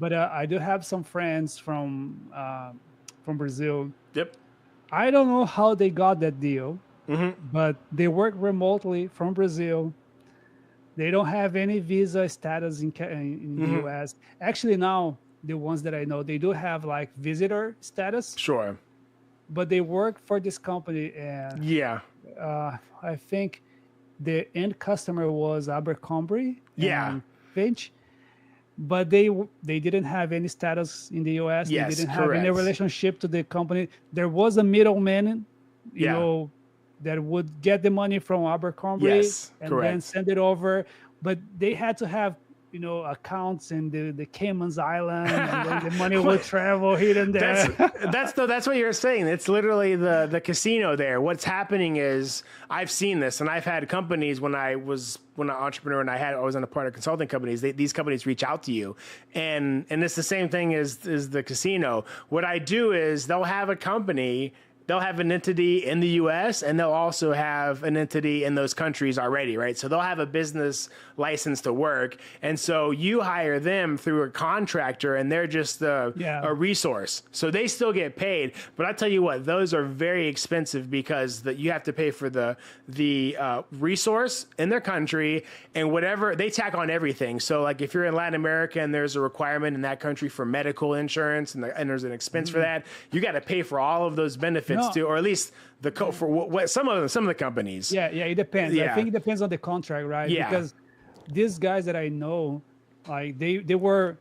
Speaker 2: But I do have some friends from Brazil.
Speaker 1: Yep.
Speaker 2: I don't know how they got that deal, but they work remotely from Brazil. They don't have any visa status in the US. Actually, now the ones that I know, they do have like visitor status.
Speaker 1: Sure.
Speaker 2: But they work for this company, and I think the end customer was Abercrombie
Speaker 1: Yeah.
Speaker 2: and Finch, but they didn't have any status in the US.
Speaker 1: Yes,
Speaker 2: They didn't have any
Speaker 1: correct.
Speaker 2: relationship to the company. There was a middleman,
Speaker 1: Yeah.
Speaker 2: that would get the money from Abercrombie
Speaker 1: Yes,
Speaker 2: and then
Speaker 1: correct.
Speaker 2: send it over. But they had to have, accounts in the Cayman's Island, and then the money would travel here and there.
Speaker 1: That's what you're saying. It's literally the casino there. What's happening is I've seen this, and I've had companies when I was an entrepreneur and I was in a part of consulting companies. These companies reach out to you, and it's the same thing as the casino. What I do is they'll have a company. They'll have an entity in the U.S. and they'll also have an entity in those countries already, right? So they'll have a business license to work, and so you hire them through a contractor, and they're just a resource. So they still get paid, but I tell you what, those are very expensive because you have to pay for the resource in their country and whatever they tack on everything. So like if you're in Latin America and there's a requirement in that country for medical insurance and there's an expense for that, you got to pay for all of those benefits.
Speaker 2: No.
Speaker 1: To, or at least for what some of the companies.
Speaker 2: Yeah, it depends.
Speaker 1: Yeah.
Speaker 2: I think it depends on the contract, right?
Speaker 1: Yeah.
Speaker 2: Because these guys that I know, like they were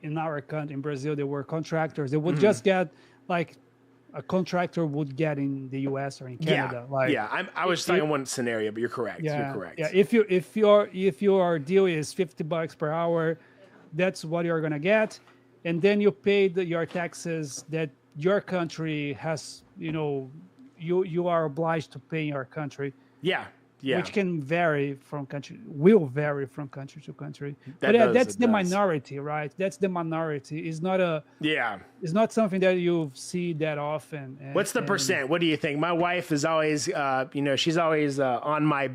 Speaker 2: in our country, in Brazil, they were contractors. They would just get like a contractor would get in the US or in Canada.
Speaker 1: I was talking one scenario, but you're correct.
Speaker 2: Yeah,
Speaker 1: You're correct.
Speaker 2: Yeah, if your deal is $50 per hour, that's what you're gonna get, and then you pay your taxes that your country has, you are obliged to pay in your country.
Speaker 1: Yeah.
Speaker 2: Which will vary from country to country. That's the minority, right? That's the minority. It's not something that you see that often.
Speaker 1: What's the percent? What do you think? My wife is always, she's always on my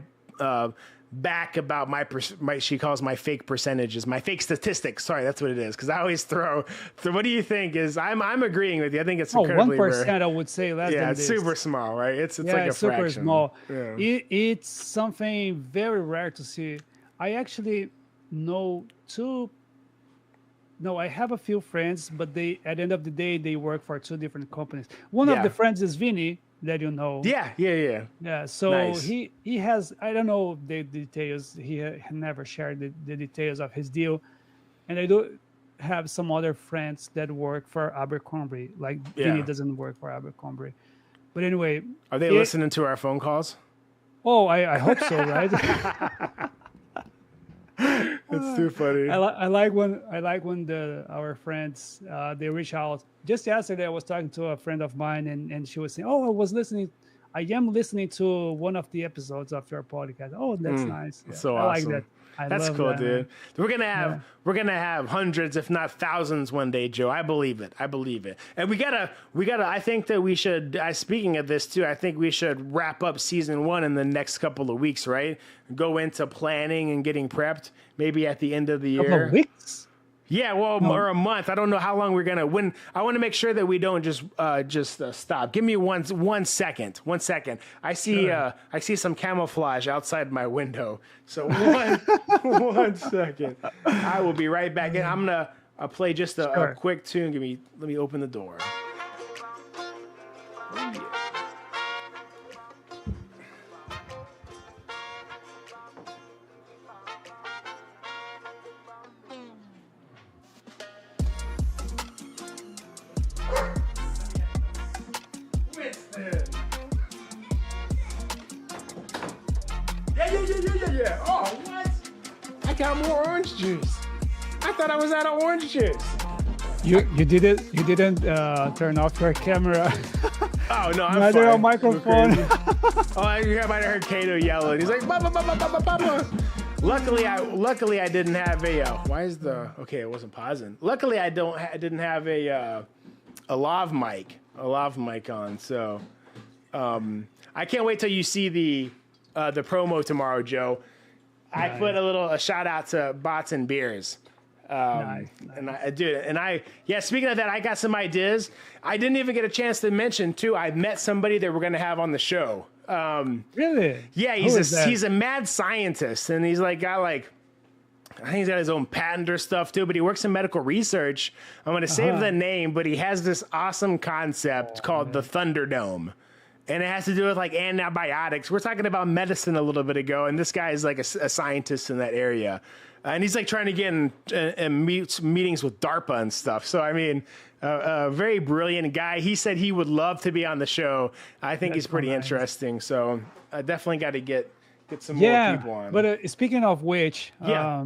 Speaker 1: back about my she calls my fake percentages, my fake statistics. Sorry, that's what it is. Because I always throw. What do you think? I'm agreeing with you. I think it's incredibly
Speaker 2: 1%. I would say less than
Speaker 1: it's
Speaker 2: this.
Speaker 1: super small, right? It's like a
Speaker 2: super
Speaker 1: fraction.
Speaker 2: small.
Speaker 1: Yeah.
Speaker 2: It's something very rare to see. I actually know two. No, I have a few friends, but at the end of the day, they work for two different companies. One of the friends is Vinny, that you know. Yeah. So
Speaker 1: nice.
Speaker 2: he has, I don't know the details. He never shared the details of his deal. And I do have some other friends that work for Abercrombie. Like Vinny doesn't work for Abercrombie. But anyway.
Speaker 1: Are they listening to our phone calls?
Speaker 2: Oh, I hope so, right?
Speaker 1: It's too funny.
Speaker 2: I like when our friends they reach out. Just yesterday, I was talking to a friend of mine, and she was saying, "Oh, I am listening to one of the episodes of your podcast." Oh, that's nice. Yeah,
Speaker 1: so
Speaker 2: I
Speaker 1: awesome.
Speaker 2: like that.
Speaker 1: That's
Speaker 2: love
Speaker 1: cool,
Speaker 2: that,
Speaker 1: dude.
Speaker 2: man.
Speaker 1: We're gonna have hundreds, if not thousands, one day, Joe. I believe it. And we gotta. I think that we should. Speaking of this too, I think we should wrap up season 1 in the next couple of weeks, right? Go into planning and getting prepped. Maybe at the end of the year.
Speaker 2: Couple of weeks.
Speaker 1: Yeah, well, or a month. I don't know how long we're gonna. When I want to make sure that we don't just stop. Give me one second. 1 second. I see some camouflage outside my window. So one second. I will be right back. I'm gonna play just a quick tune. Let me open the door. Oh, yeah. Yeah. Oh, what? I got more orange juice. I thought I was out of orange juice.
Speaker 2: You didn't turn off your camera.
Speaker 1: Oh no, I'm
Speaker 2: Neither
Speaker 1: fine.
Speaker 2: a microphone.
Speaker 1: Oh, you might have heard Kato yelling. He's like, "Papa, papa, papa, papa." Luckily, I didn't have a. Why is the? Okay, it wasn't pausing. Luckily, I didn't have a lav mic on. So, I can't wait till you see the promo tomorrow, Joe. I put a shout out to Bots and Beers.
Speaker 2: Nice.
Speaker 1: And I do it. And speaking of that, I got some ideas. I didn't even get a chance to mention too. I met somebody that we're going to have on the show.
Speaker 2: Really?
Speaker 1: Yeah, he's a mad scientist, and he's got I think he's got his own patent or stuff too, but he works in medical research. I'm going to save the name, but he has this awesome concept called the Thunderdome. and it has to do with like antibiotics. We're talking about medicine a little bit ago, and this guy is like a scientist in that area. And he's like trying to get in meetings with DARPA and stuff. So, I mean, a very brilliant guy. He said he would love to be on the show. I think he's pretty interesting. So I definitely got to get some more people on.
Speaker 2: But speaking of which, I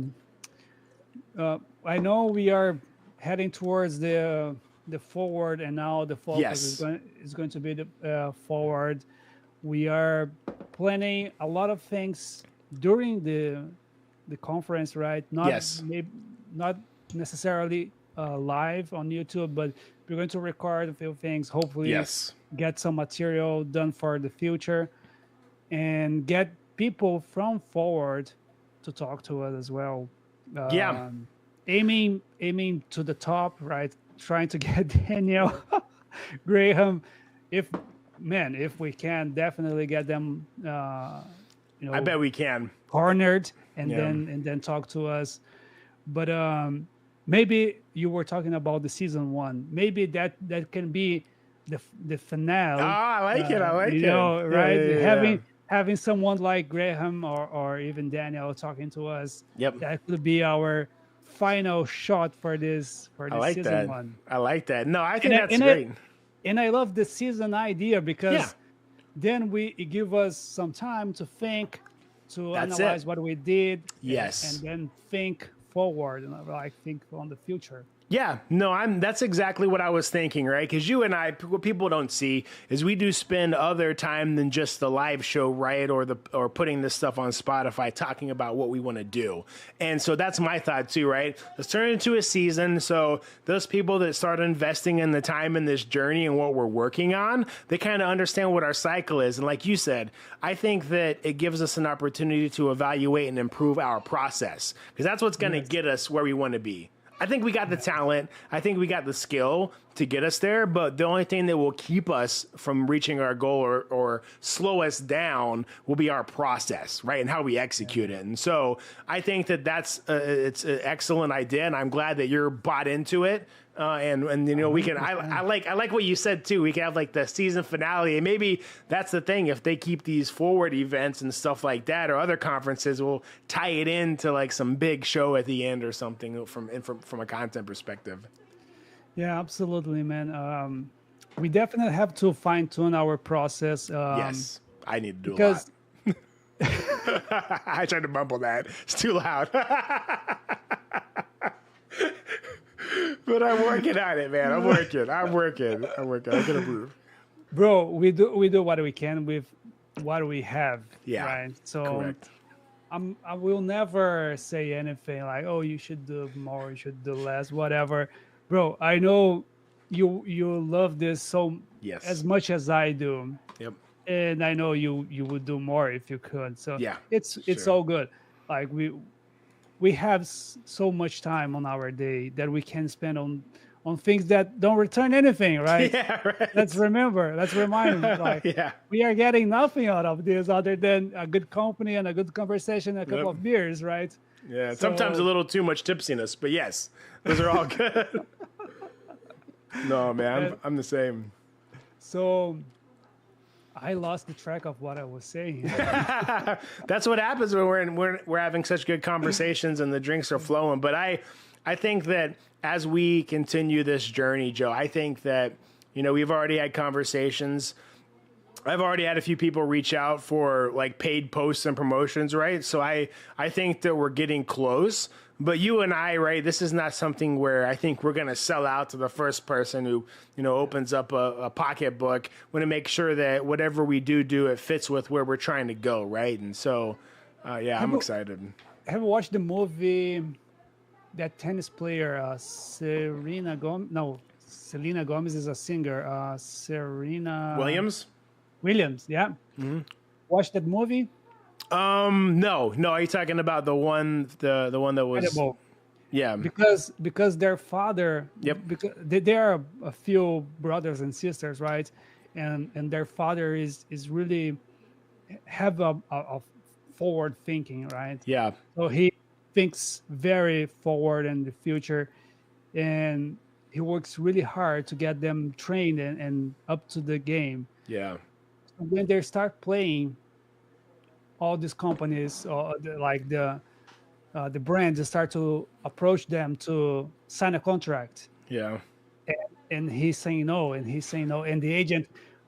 Speaker 2: know we are heading towards the forward, and now the focus is going to be the forward. We are planning a lot of things during the conference, right? Not necessarily live on YouTube, but we're going to record a few things. Hopefully, get some material done for the future, and get people from forward to talk to us as well. Aiming to the top, right? Trying to get Daniel, Graham, if we can, definitely get them.
Speaker 1: I bet we can
Speaker 2: cornered and then talk to us. But maybe you were talking about the season 1. Maybe that can be the finale.
Speaker 1: I like it. I like it.
Speaker 2: Right? Having someone like Graham or even Daniel talking to us. That could be our final shot for this season 1.
Speaker 1: I like that. No, I think that's great.
Speaker 2: And I love the season idea because then it give us some time to think, to analyze what we did, and then think forward and like think on the future.
Speaker 1: Yeah, no, that's exactly what I was thinking, right? Because you and I, what people don't see is we do spend other time than just the live show, right? Or putting this stuff on Spotify, talking about what we want to do. And so that's my thought too, right? Let's turn it into a season. So those people that start investing in the time in this journey and what we're working on, they kind of understand what our cycle is. And like you said, I think that it gives us an opportunity to evaluate and improve our process, because that's what's going to get us where we want to be. I think we got the talent. I think we got the skill to get us there. But the only thing that will keep us from reaching our goal or slow us down will be our process, right? And how we execute it. And so I think that's it's an excellent idea, and I'm glad that you're bought into it. And you know, we can. I like what you said too. We can have like the season finale, and maybe that's the thing. If they keep these forward events and stuff like that, or other conferences, we'll tie it into like some big show at the end or something from a content perspective.
Speaker 2: Yeah, absolutely, man. We definitely have to fine tune our process.
Speaker 1: Yes, I need to do a lot. I tried to mumble that. It's too loud. But I'm working on it, man. I'm working. I can improve.
Speaker 2: Bro, we do what we can with what we have.
Speaker 1: Yeah.
Speaker 2: Right. So
Speaker 1: correct.
Speaker 2: I will never say anything like, oh, you should do more, you should do less, whatever. Bro, I know you love this as much as I do.
Speaker 1: Yep.
Speaker 2: And I know you would do more if you could. So it's all good. Like we have so much time on our day that we can spend on things that don't return anything, right?
Speaker 1: Yeah, right.
Speaker 2: Let's remind like we are getting nothing out of this other than a good company and a good conversation and a couple of beers, right?
Speaker 1: Yeah, sometimes a little too much tipsiness, but yes, those are all good. No, man, I'm the same.
Speaker 2: So I lost the track of what I was saying.
Speaker 1: That's what happens when we're having such good conversations and the drinks are flowing. But I think that as we continue this journey, Joe, I think that, you know, we've already had conversations. I've already had a few people reach out for like paid posts and promotions, right? So I think that we're getting close. But you and I, right, this is not something where I think we're going to sell out to the first person who, you know, opens up a pocketbook. We want to make sure that whatever we do, it fits with where we're trying to go, right? And so, I'm excited.
Speaker 2: Have you watched the movie, that tennis player, Serena Gomez? No, Selena Gomez is a singer. Serena Williams, yeah. Mm-hmm. Watched that movie?
Speaker 1: No. Are you talking about the one that was?
Speaker 2: Incredible.
Speaker 1: Yeah.
Speaker 2: Because their father.
Speaker 1: Yep.
Speaker 2: Because there are a few brothers and sisters, right? And their father is really have a forward thinking, right?
Speaker 1: Yeah.
Speaker 2: So he thinks very forward in the future, and he works really hard to get them trained and up to the game.
Speaker 1: Yeah.
Speaker 2: when they start playing, all these companies, like the brands start to approach them to sign a contract,
Speaker 1: Yeah.
Speaker 2: and he's saying no, and he's saying no, and the agent,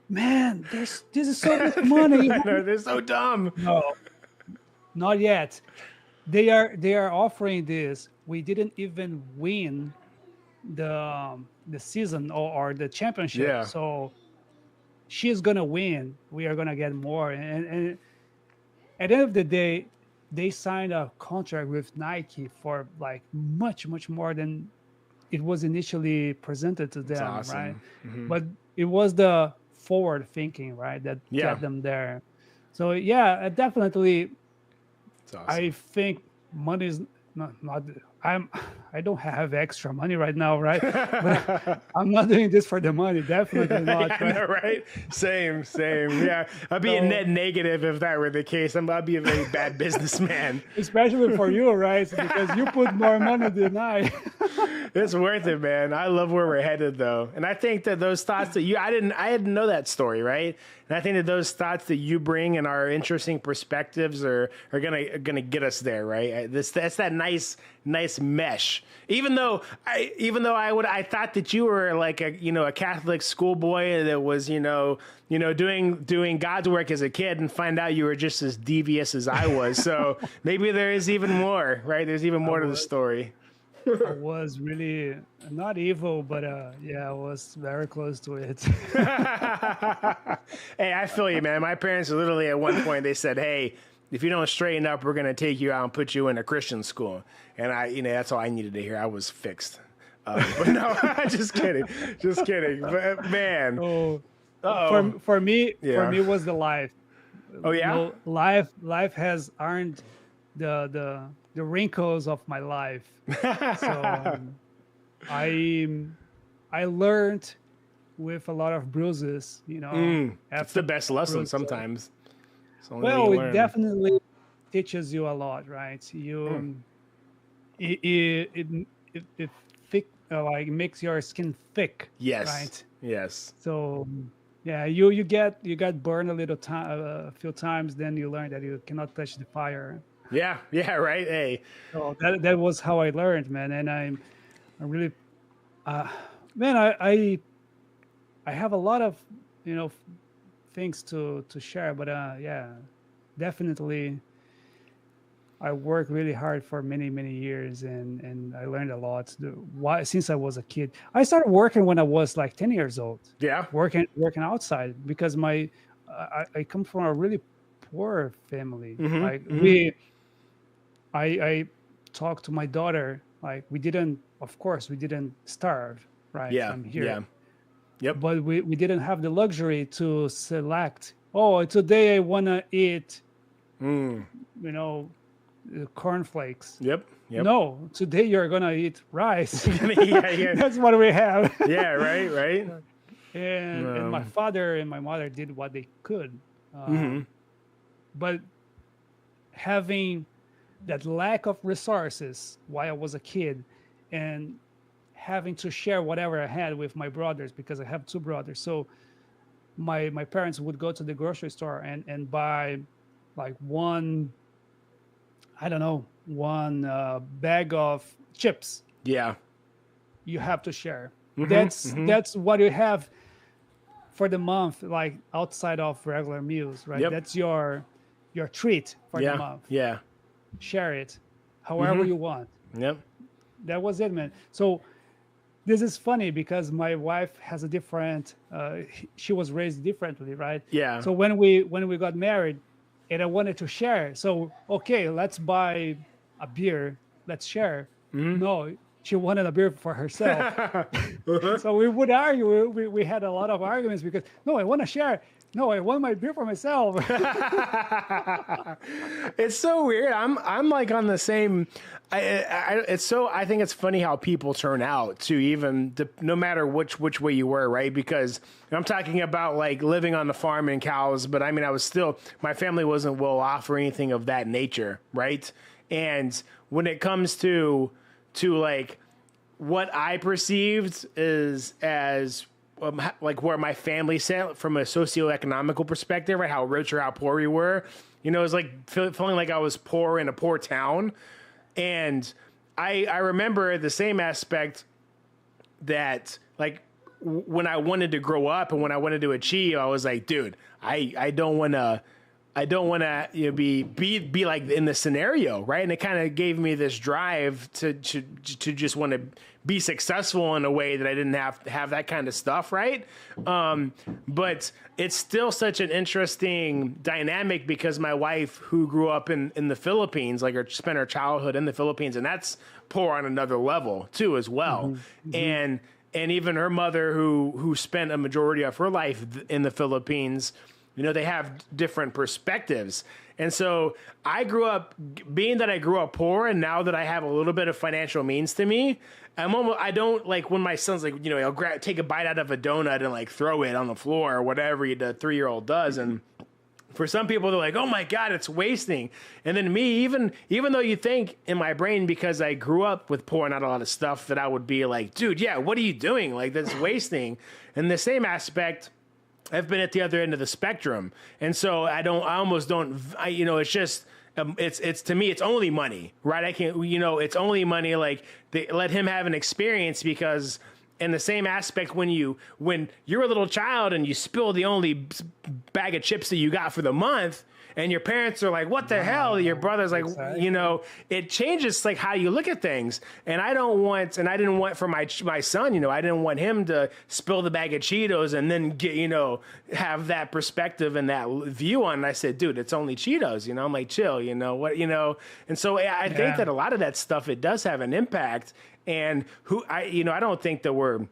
Speaker 2: man, this is so much money.
Speaker 1: I know, they're so dumb.
Speaker 2: No, not yet. They are offering this. We didn't even win the season or the championship,
Speaker 1: Yeah.
Speaker 2: so she's gonna win. We are gonna get more, and at the end of the day, they signed a contract with Nike for like much more than it was initially presented to
Speaker 1: It's
Speaker 2: them, right?
Speaker 1: awesome. Hmm.
Speaker 2: But it was the forward thinking, right, that
Speaker 1: Yeah.
Speaker 2: got them there. So yeah, definitely,
Speaker 1: It's awesome.
Speaker 2: I think money is not I don't have extra money right now, right? But I'm not doing this for the money, definitely not,
Speaker 1: Yeah, I
Speaker 2: right?
Speaker 1: know, right? Same. Yeah, I'd be a
Speaker 2: So-
Speaker 1: net negative if that were the case. I'd be a very bad businessman.
Speaker 2: Especially for you, right? Because you put more money than I.
Speaker 1: It's worth it, man. I love where we're headed, though, and I think that those thoughts that I didn't know that story, right? And I think that those thoughts that you bring and our interesting perspectives are gonna get us there, right? That's that nice mesh. Even though I thought that you were like a Catholic schoolboy that was doing God's work as a kid, and find out you were just as devious as I was. So maybe there is even more, right? There's even more to the story.
Speaker 2: I was really not evil, but yeah, I was very close to it.
Speaker 1: Hey, I feel you, man. My parents literally at one point they said, "Hey, if you don't straighten up, we're gonna take you out and put you in a Christian school." And that's all I needed to hear. I was fixed. But no, just kidding. But man,
Speaker 2: So
Speaker 1: uh-oh.
Speaker 2: for me,
Speaker 1: Yeah.
Speaker 2: it was the life.
Speaker 1: Oh yeah,
Speaker 2: Life has earned the wrinkles of my life. So I learned with a lot of bruises,
Speaker 1: that's the best lesson
Speaker 2: bruises.
Speaker 1: sometimes. It's the only way
Speaker 2: Well,
Speaker 1: you
Speaker 2: it
Speaker 1: learn.
Speaker 2: definitely teaches you a lot, right? It thick, like makes your skin thick.
Speaker 1: Yes.
Speaker 2: Right.
Speaker 1: Yes.
Speaker 2: So yeah, you got burned a little time, a few times, then you learn that you cannot touch the fire.
Speaker 1: Yeah. Yeah. Right. Hey.
Speaker 2: So that was how I learned, man. And I really, man, I have a lot of things to share, but yeah, definitely. I worked really hard for many years, and I learned a lot. Why since I was a kid, I started working when I was like 10 years old.
Speaker 1: Yeah.
Speaker 2: Working outside because I come from a really poor family. Like I talked to my daughter, like of course we didn't starve, right?
Speaker 1: Yeah.
Speaker 2: I'm here.
Speaker 1: Yeah. Yep.
Speaker 2: But we didn't have the luxury to select, oh, today I want to eat, cornflakes.
Speaker 1: Yep.
Speaker 2: No, today you're going to eat rice.
Speaker 1: Yeah.
Speaker 2: That's what we have.
Speaker 1: Yeah. Right.
Speaker 2: And my father and my mother did what they could. But having that lack of resources while I was a kid, and having to share whatever I had with my brothers, because I have two brothers. So my parents would go to the grocery store and buy like one bag of chips.
Speaker 1: Yeah.
Speaker 2: You have to share. That's what you have for the month, like outside of regular meals, right?
Speaker 1: Yep.
Speaker 2: That's your treat for the month.
Speaker 1: Yeah.
Speaker 2: Share it however you want.
Speaker 1: Yep.
Speaker 2: That was it, man. So this is funny because my wife has a different she was raised differently, right?
Speaker 1: Yeah.
Speaker 2: So when we got married and I wanted to share, so okay, let's buy a beer, let's share. No, she wanted a beer for herself. So we would argue. We had a lot of arguments because no, I want to share. No, I want my beer for myself.
Speaker 1: It's so weird. I'm like on the same. I think it's funny how people turn out to no matter which way you were, right? Because I'm talking about like living on the farm and cows, but I mean, my family wasn't well off or anything of that nature, right? And when it comes to like what I perceived is as like where my family sat from a socioeconomical perspective, right? How rich or how poor we were. You know, it was like feeling like I was poor in a poor town. And I remember the same aspect that like when I wanted to grow up and when I wanted to achieve, I was like, dude, I don't want to be like in the scenario, right? And it kind of gave me this drive to just want to be successful in a way that I didn't have that kind of stuff, right? But it's still such an interesting dynamic because my wife, who grew up in the Philippines, like spent her childhood in the Philippines, and that's poor on another level too, as well. And even her mother, who spent a majority of her life in the Philippines, you know, they have different perspectives. And so I grew up, being that I grew up poor, and now that I have a little bit of financial means to me, I don't like when my son's like, you know, he'll take a bite out of a donut and like throw it on the floor or whatever the 3-year-old does. And for some people, they're like, oh my God, it's wasting. And then me, even though you think in my brain, because I grew up with poor, not a lot of stuff, that I would be like, dude, yeah, what are you doing? Like, that's wasting. In the same aspect, I've been at the other end of the spectrum. And so it's just, it's to me, it's only money, right? I can't, it's only money. Like, let him have an experience, because in the same aspect, when you're a little child and you spill the only bag of chips that you got for the month, and your parents are like, what the hell? Your brother's like,
Speaker 2: exactly.
Speaker 1: It changes like how you look at things. And I didn't want for my son, I didn't want him to spill the bag of Cheetos and then get, have that perspective and that view on it. And I said, dude, it's only Cheetos, I'm like, chill, and so I think that a lot of that stuff, it does have an impact. And I don't think that we're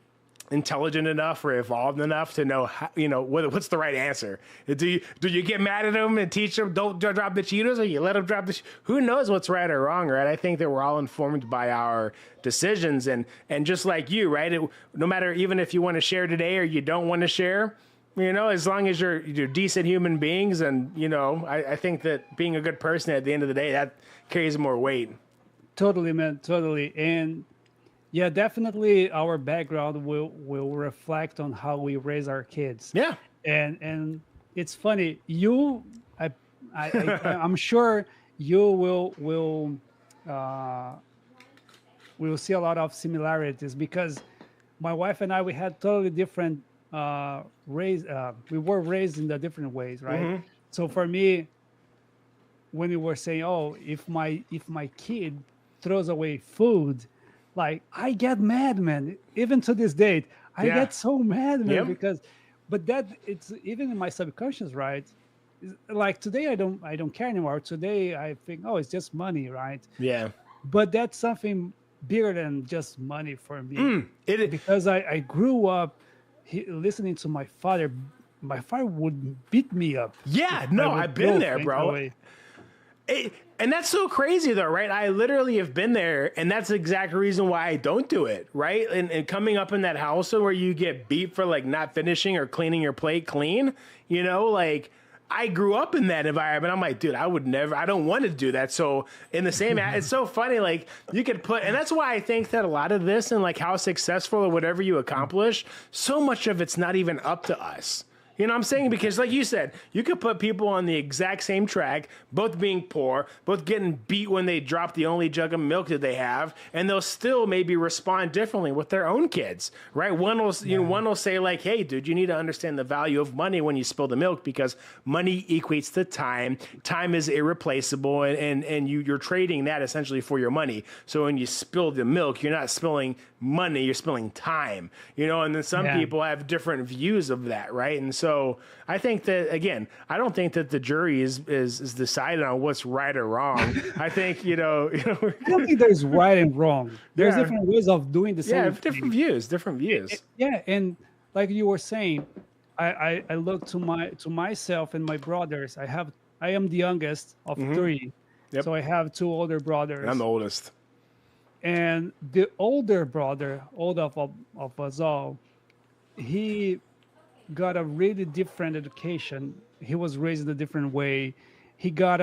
Speaker 1: intelligent enough or evolved enough to know how, what's the right answer. Do you get mad at them and teach them don't drop the Cheetos, or you let them drop who knows what's right or wrong, right? I think that we're all informed by our decisions, and just like you, right? No matter, even if you want to share today or you don't want to share, as long as you're decent human beings, and I think that being a good person at the end of the day, that carries more weight.
Speaker 2: Totally, man, totally. And yeah, definitely our background will reflect on how we raise our kids.
Speaker 1: Yeah.
Speaker 2: And it's funny, I'm sure you will see a lot of similarities, because my wife and I, we had totally different we were raised in the different ways, right?
Speaker 1: Mm-hmm.
Speaker 2: So for me, when you were saying, oh, if my kid throws away food, like, I get mad, man. Even to this date, I get so mad, man, because, but that, it's even in my subconscious, right? Like, today, I don't care anymore. Today, I think, oh, it's just money, right?
Speaker 1: Yeah.
Speaker 2: But that's something bigger than just money for me. Because I grew up listening to my father. My father would beat me up.
Speaker 1: Yeah, no, I've been there, bro. And that's so crazy, though, right? I literally have been there, and that's the exact reason why I don't do it, right? And coming up in that household where you get beat for like not finishing or cleaning your plate clean, like, I grew up in that environment. I'm like, dude, I don't want to do that. So in the same, it's so funny, like, you could and that's why I think that a lot of this, and like how successful or whatever you accomplish, so much of it's not even up to us. You know what I'm saying? Because like you said, you could put people on the exact same track, both being poor, both getting beat when they drop the only jug of milk that they have, and they'll still maybe respond differently with their own kids, right? One will say like, hey, dude, you need to understand the value of money when you spill the milk, because money equates to time. Time is irreplaceable, and you're trading that essentially for your money. So when you spill the milk, you're not spilling money, you're spilling time, and then some people have different views of that, right? And so I think that, again, I don't think that the jury is decided on what's right or wrong. I think, I
Speaker 2: don't think there's right and wrong. There's different ways of doing the same thing.
Speaker 1: Different views.
Speaker 2: And like you were saying, I look to myself and my brothers. I am the youngest of three. Yep. So I have two older brothers.
Speaker 1: I'm the oldest.
Speaker 2: And the older brother, of us all, he got a really different education. He was raised in a different way. He got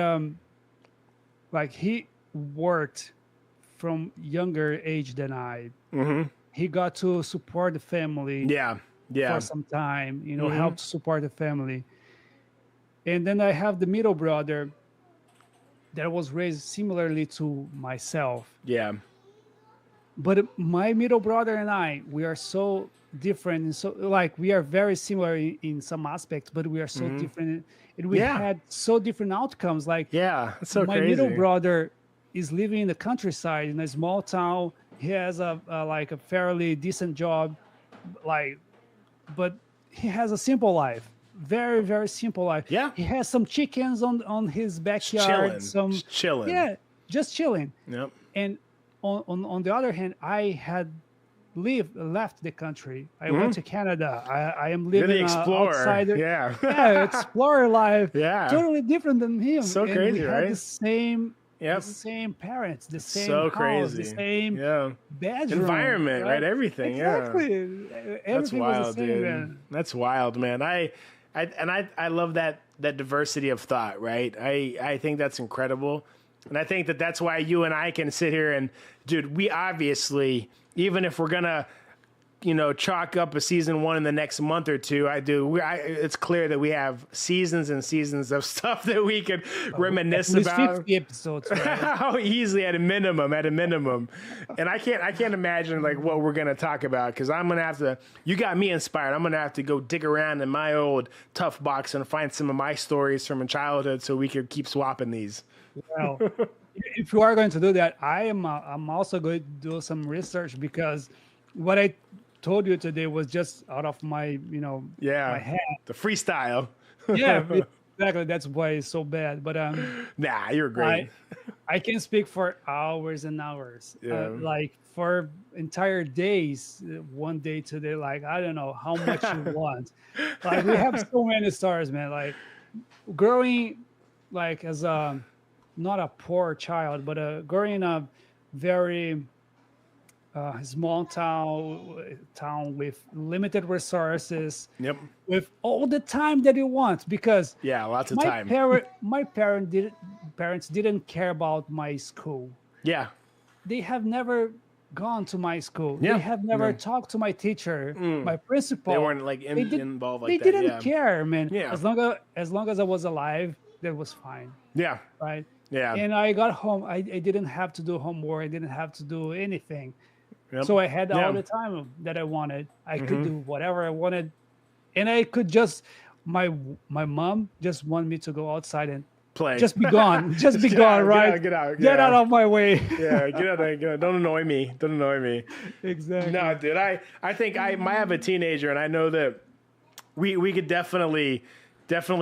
Speaker 2: he worked from younger age than I.
Speaker 1: Mm-hmm.
Speaker 2: He got to support the family.
Speaker 1: Yeah.
Speaker 2: for some time, help to support the family. And then I have the middle brother that was raised similarly to myself.
Speaker 1: Yeah.
Speaker 2: But my middle brother and I, we are so different, and so like we are very similar in some aspects, but we are so different, and we had so different outcomes. Like,
Speaker 1: yeah, it's so
Speaker 2: my
Speaker 1: crazy.
Speaker 2: middle brother is living in the countryside in a small town. He has a like a fairly decent job, like, but he has a simple life, very very simple life.
Speaker 1: Yeah,
Speaker 2: he has some chickens on his backyard,
Speaker 1: just chilling.
Speaker 2: Yeah, just chilling.
Speaker 1: Yep.
Speaker 2: And on the other hand, I had left the country. I went to Canada. I am living outside. Yeah, explorer life.
Speaker 1: Yeah,
Speaker 2: totally different than him.
Speaker 1: So
Speaker 2: and
Speaker 1: crazy,
Speaker 2: we
Speaker 1: right?
Speaker 2: Had the same parents, the same
Speaker 1: so
Speaker 2: house,
Speaker 1: crazy.
Speaker 2: The same bedroom,
Speaker 1: environment, right? Everything.
Speaker 2: Exactly.
Speaker 1: Yeah,
Speaker 2: that's
Speaker 1: wild,
Speaker 2: was the same,
Speaker 1: dude.
Speaker 2: Man.
Speaker 1: That's wild, man. I love that diversity of thought, right? I think that's incredible. And I think that's why you and I can sit here and, dude, we obviously, even if we're going to, chalk up a season 1 in the next month or two, it's clear that we have seasons and seasons of stuff that we could reminisce about.
Speaker 2: 50 episodes, right?
Speaker 1: How easily at a minimum. And I can't imagine like what we're going to talk about, because I'm going to have to, you got me inspired. I'm going to have to go dig around in my old tough box and find some of my stories from childhood so we could keep swapping these.
Speaker 2: Well, if you are going to do that, I'm also going to do some research, because what I told you today was just out of my my head.
Speaker 1: The freestyle.
Speaker 2: Yeah, exactly. That's why it's so bad. But
Speaker 1: nah, you're great.
Speaker 2: I can speak for hours and hours.
Speaker 1: Yeah.
Speaker 2: Like for entire days, one day today. Like I don't know how much you want. Like we have so many stories, man. Like growing, like as a not a poor child, but growing in a very small town with limited resources.
Speaker 1: Yep.
Speaker 2: With all the time that you want, because
Speaker 1: lots of time.
Speaker 2: My parents didn't care about my school.
Speaker 1: Yeah.
Speaker 2: They have never gone to my school.
Speaker 1: Yeah.
Speaker 2: They have never talked to my teacher, my principal.
Speaker 1: They weren't like involved like
Speaker 2: that.
Speaker 1: They
Speaker 2: didn't care, man.
Speaker 1: Yeah.
Speaker 2: As long as I was alive, that was fine.
Speaker 1: Yeah.
Speaker 2: Right.
Speaker 1: Yeah.
Speaker 2: And I got home. I didn't have to do homework. I didn't have to do anything.
Speaker 1: Yep.
Speaker 2: So I had all the time that I wanted. I could do whatever I wanted, and I could just. My mom just wanted me to go outside and
Speaker 1: play.
Speaker 2: Just be gone. Just be gone. Right.
Speaker 1: Get out.
Speaker 2: Get out of my way.
Speaker 1: Yeah. Get out. Don't annoy me.
Speaker 2: Exactly.
Speaker 1: No, dude. I think I might have a teenager, and I know that we could definitely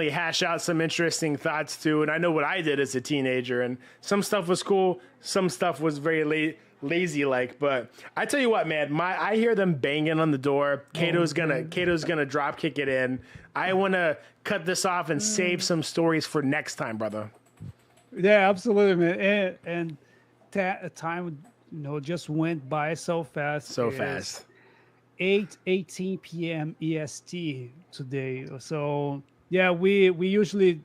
Speaker 1: hash out some interesting thoughts too. And I know what I did as a teenager, and some stuff was cool, some stuff was very lazy like. But I tell you what, man, I hear them banging on the door. Cato's gonna drop kick it in. I want to cut this off and save some stories for next time, brother.
Speaker 2: Yeah, absolutely, man. And time just went by so fast. 8:18 p.m. EST today. So yeah, we usually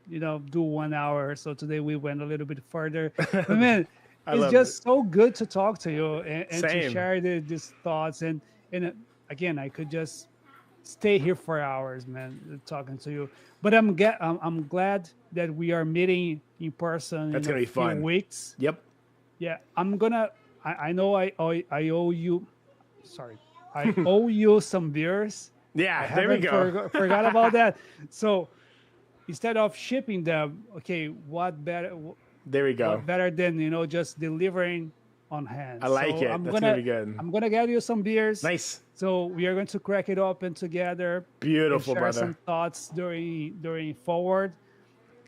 Speaker 2: do 1 hour. So today we went a little bit further. But man, it's just so good to talk to you and to share these thoughts. And again, I could just stay here for hours, man, talking to you. But I'm glad that we are meeting in person.
Speaker 1: That's gonna be fun.
Speaker 2: Few weeks.
Speaker 1: Yep.
Speaker 2: Yeah, I know I owe you. Sorry, I owe you some beers.
Speaker 1: Yeah, there we go.
Speaker 2: Forgot about that. So instead of shipping them, okay, what better?
Speaker 1: There we go.
Speaker 2: What better than just delivering on hand?
Speaker 1: I like it. That's gonna be good.
Speaker 2: I'm gonna get you some beers.
Speaker 1: Nice.
Speaker 2: So we are going to crack it open together.
Speaker 1: Beautiful,
Speaker 2: share
Speaker 1: brother.
Speaker 2: Some thoughts during forward.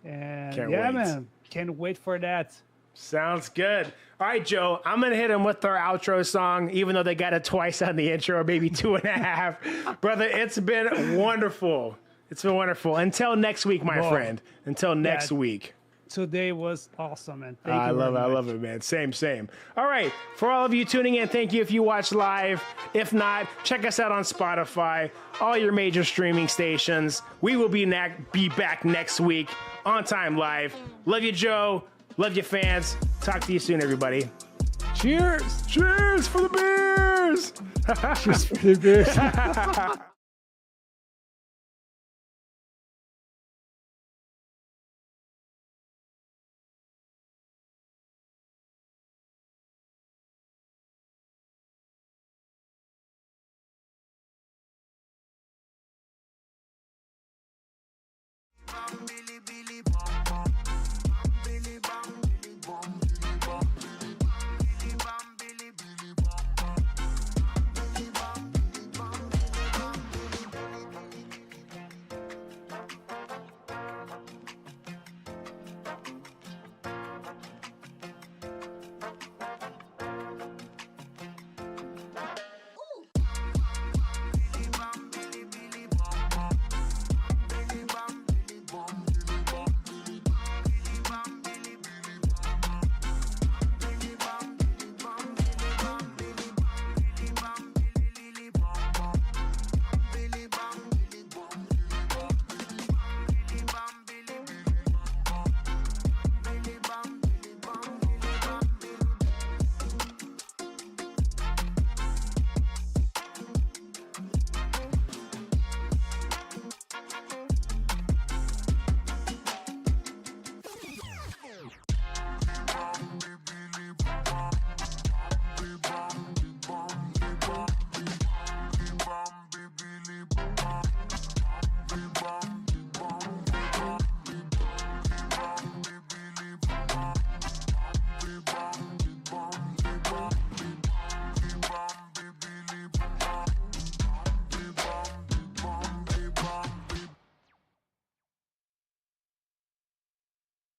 Speaker 2: And
Speaker 1: Can't wait.
Speaker 2: Man, can't wait for that.
Speaker 1: Sounds good. All right, Joe, I'm going to hit them with our outro song, even though they got it twice on the intro, maybe 2.5. Brother, it's been wonderful. It's been wonderful. Until next week, my friend. Until next week.
Speaker 2: Today was awesome, man. Thank you.
Speaker 1: I love it, man. Same. All right. For all of you tuning in, thank you if you watch live. If not, check us out on Spotify, all your major streaming stations. We will be back next week on Time Live. Love you, Joe. Love you, fans. Talk to you soon, everybody.
Speaker 2: Cheers.
Speaker 1: Cheers for the beers.
Speaker 2: Cheers for the beers.
Speaker 3: from Billy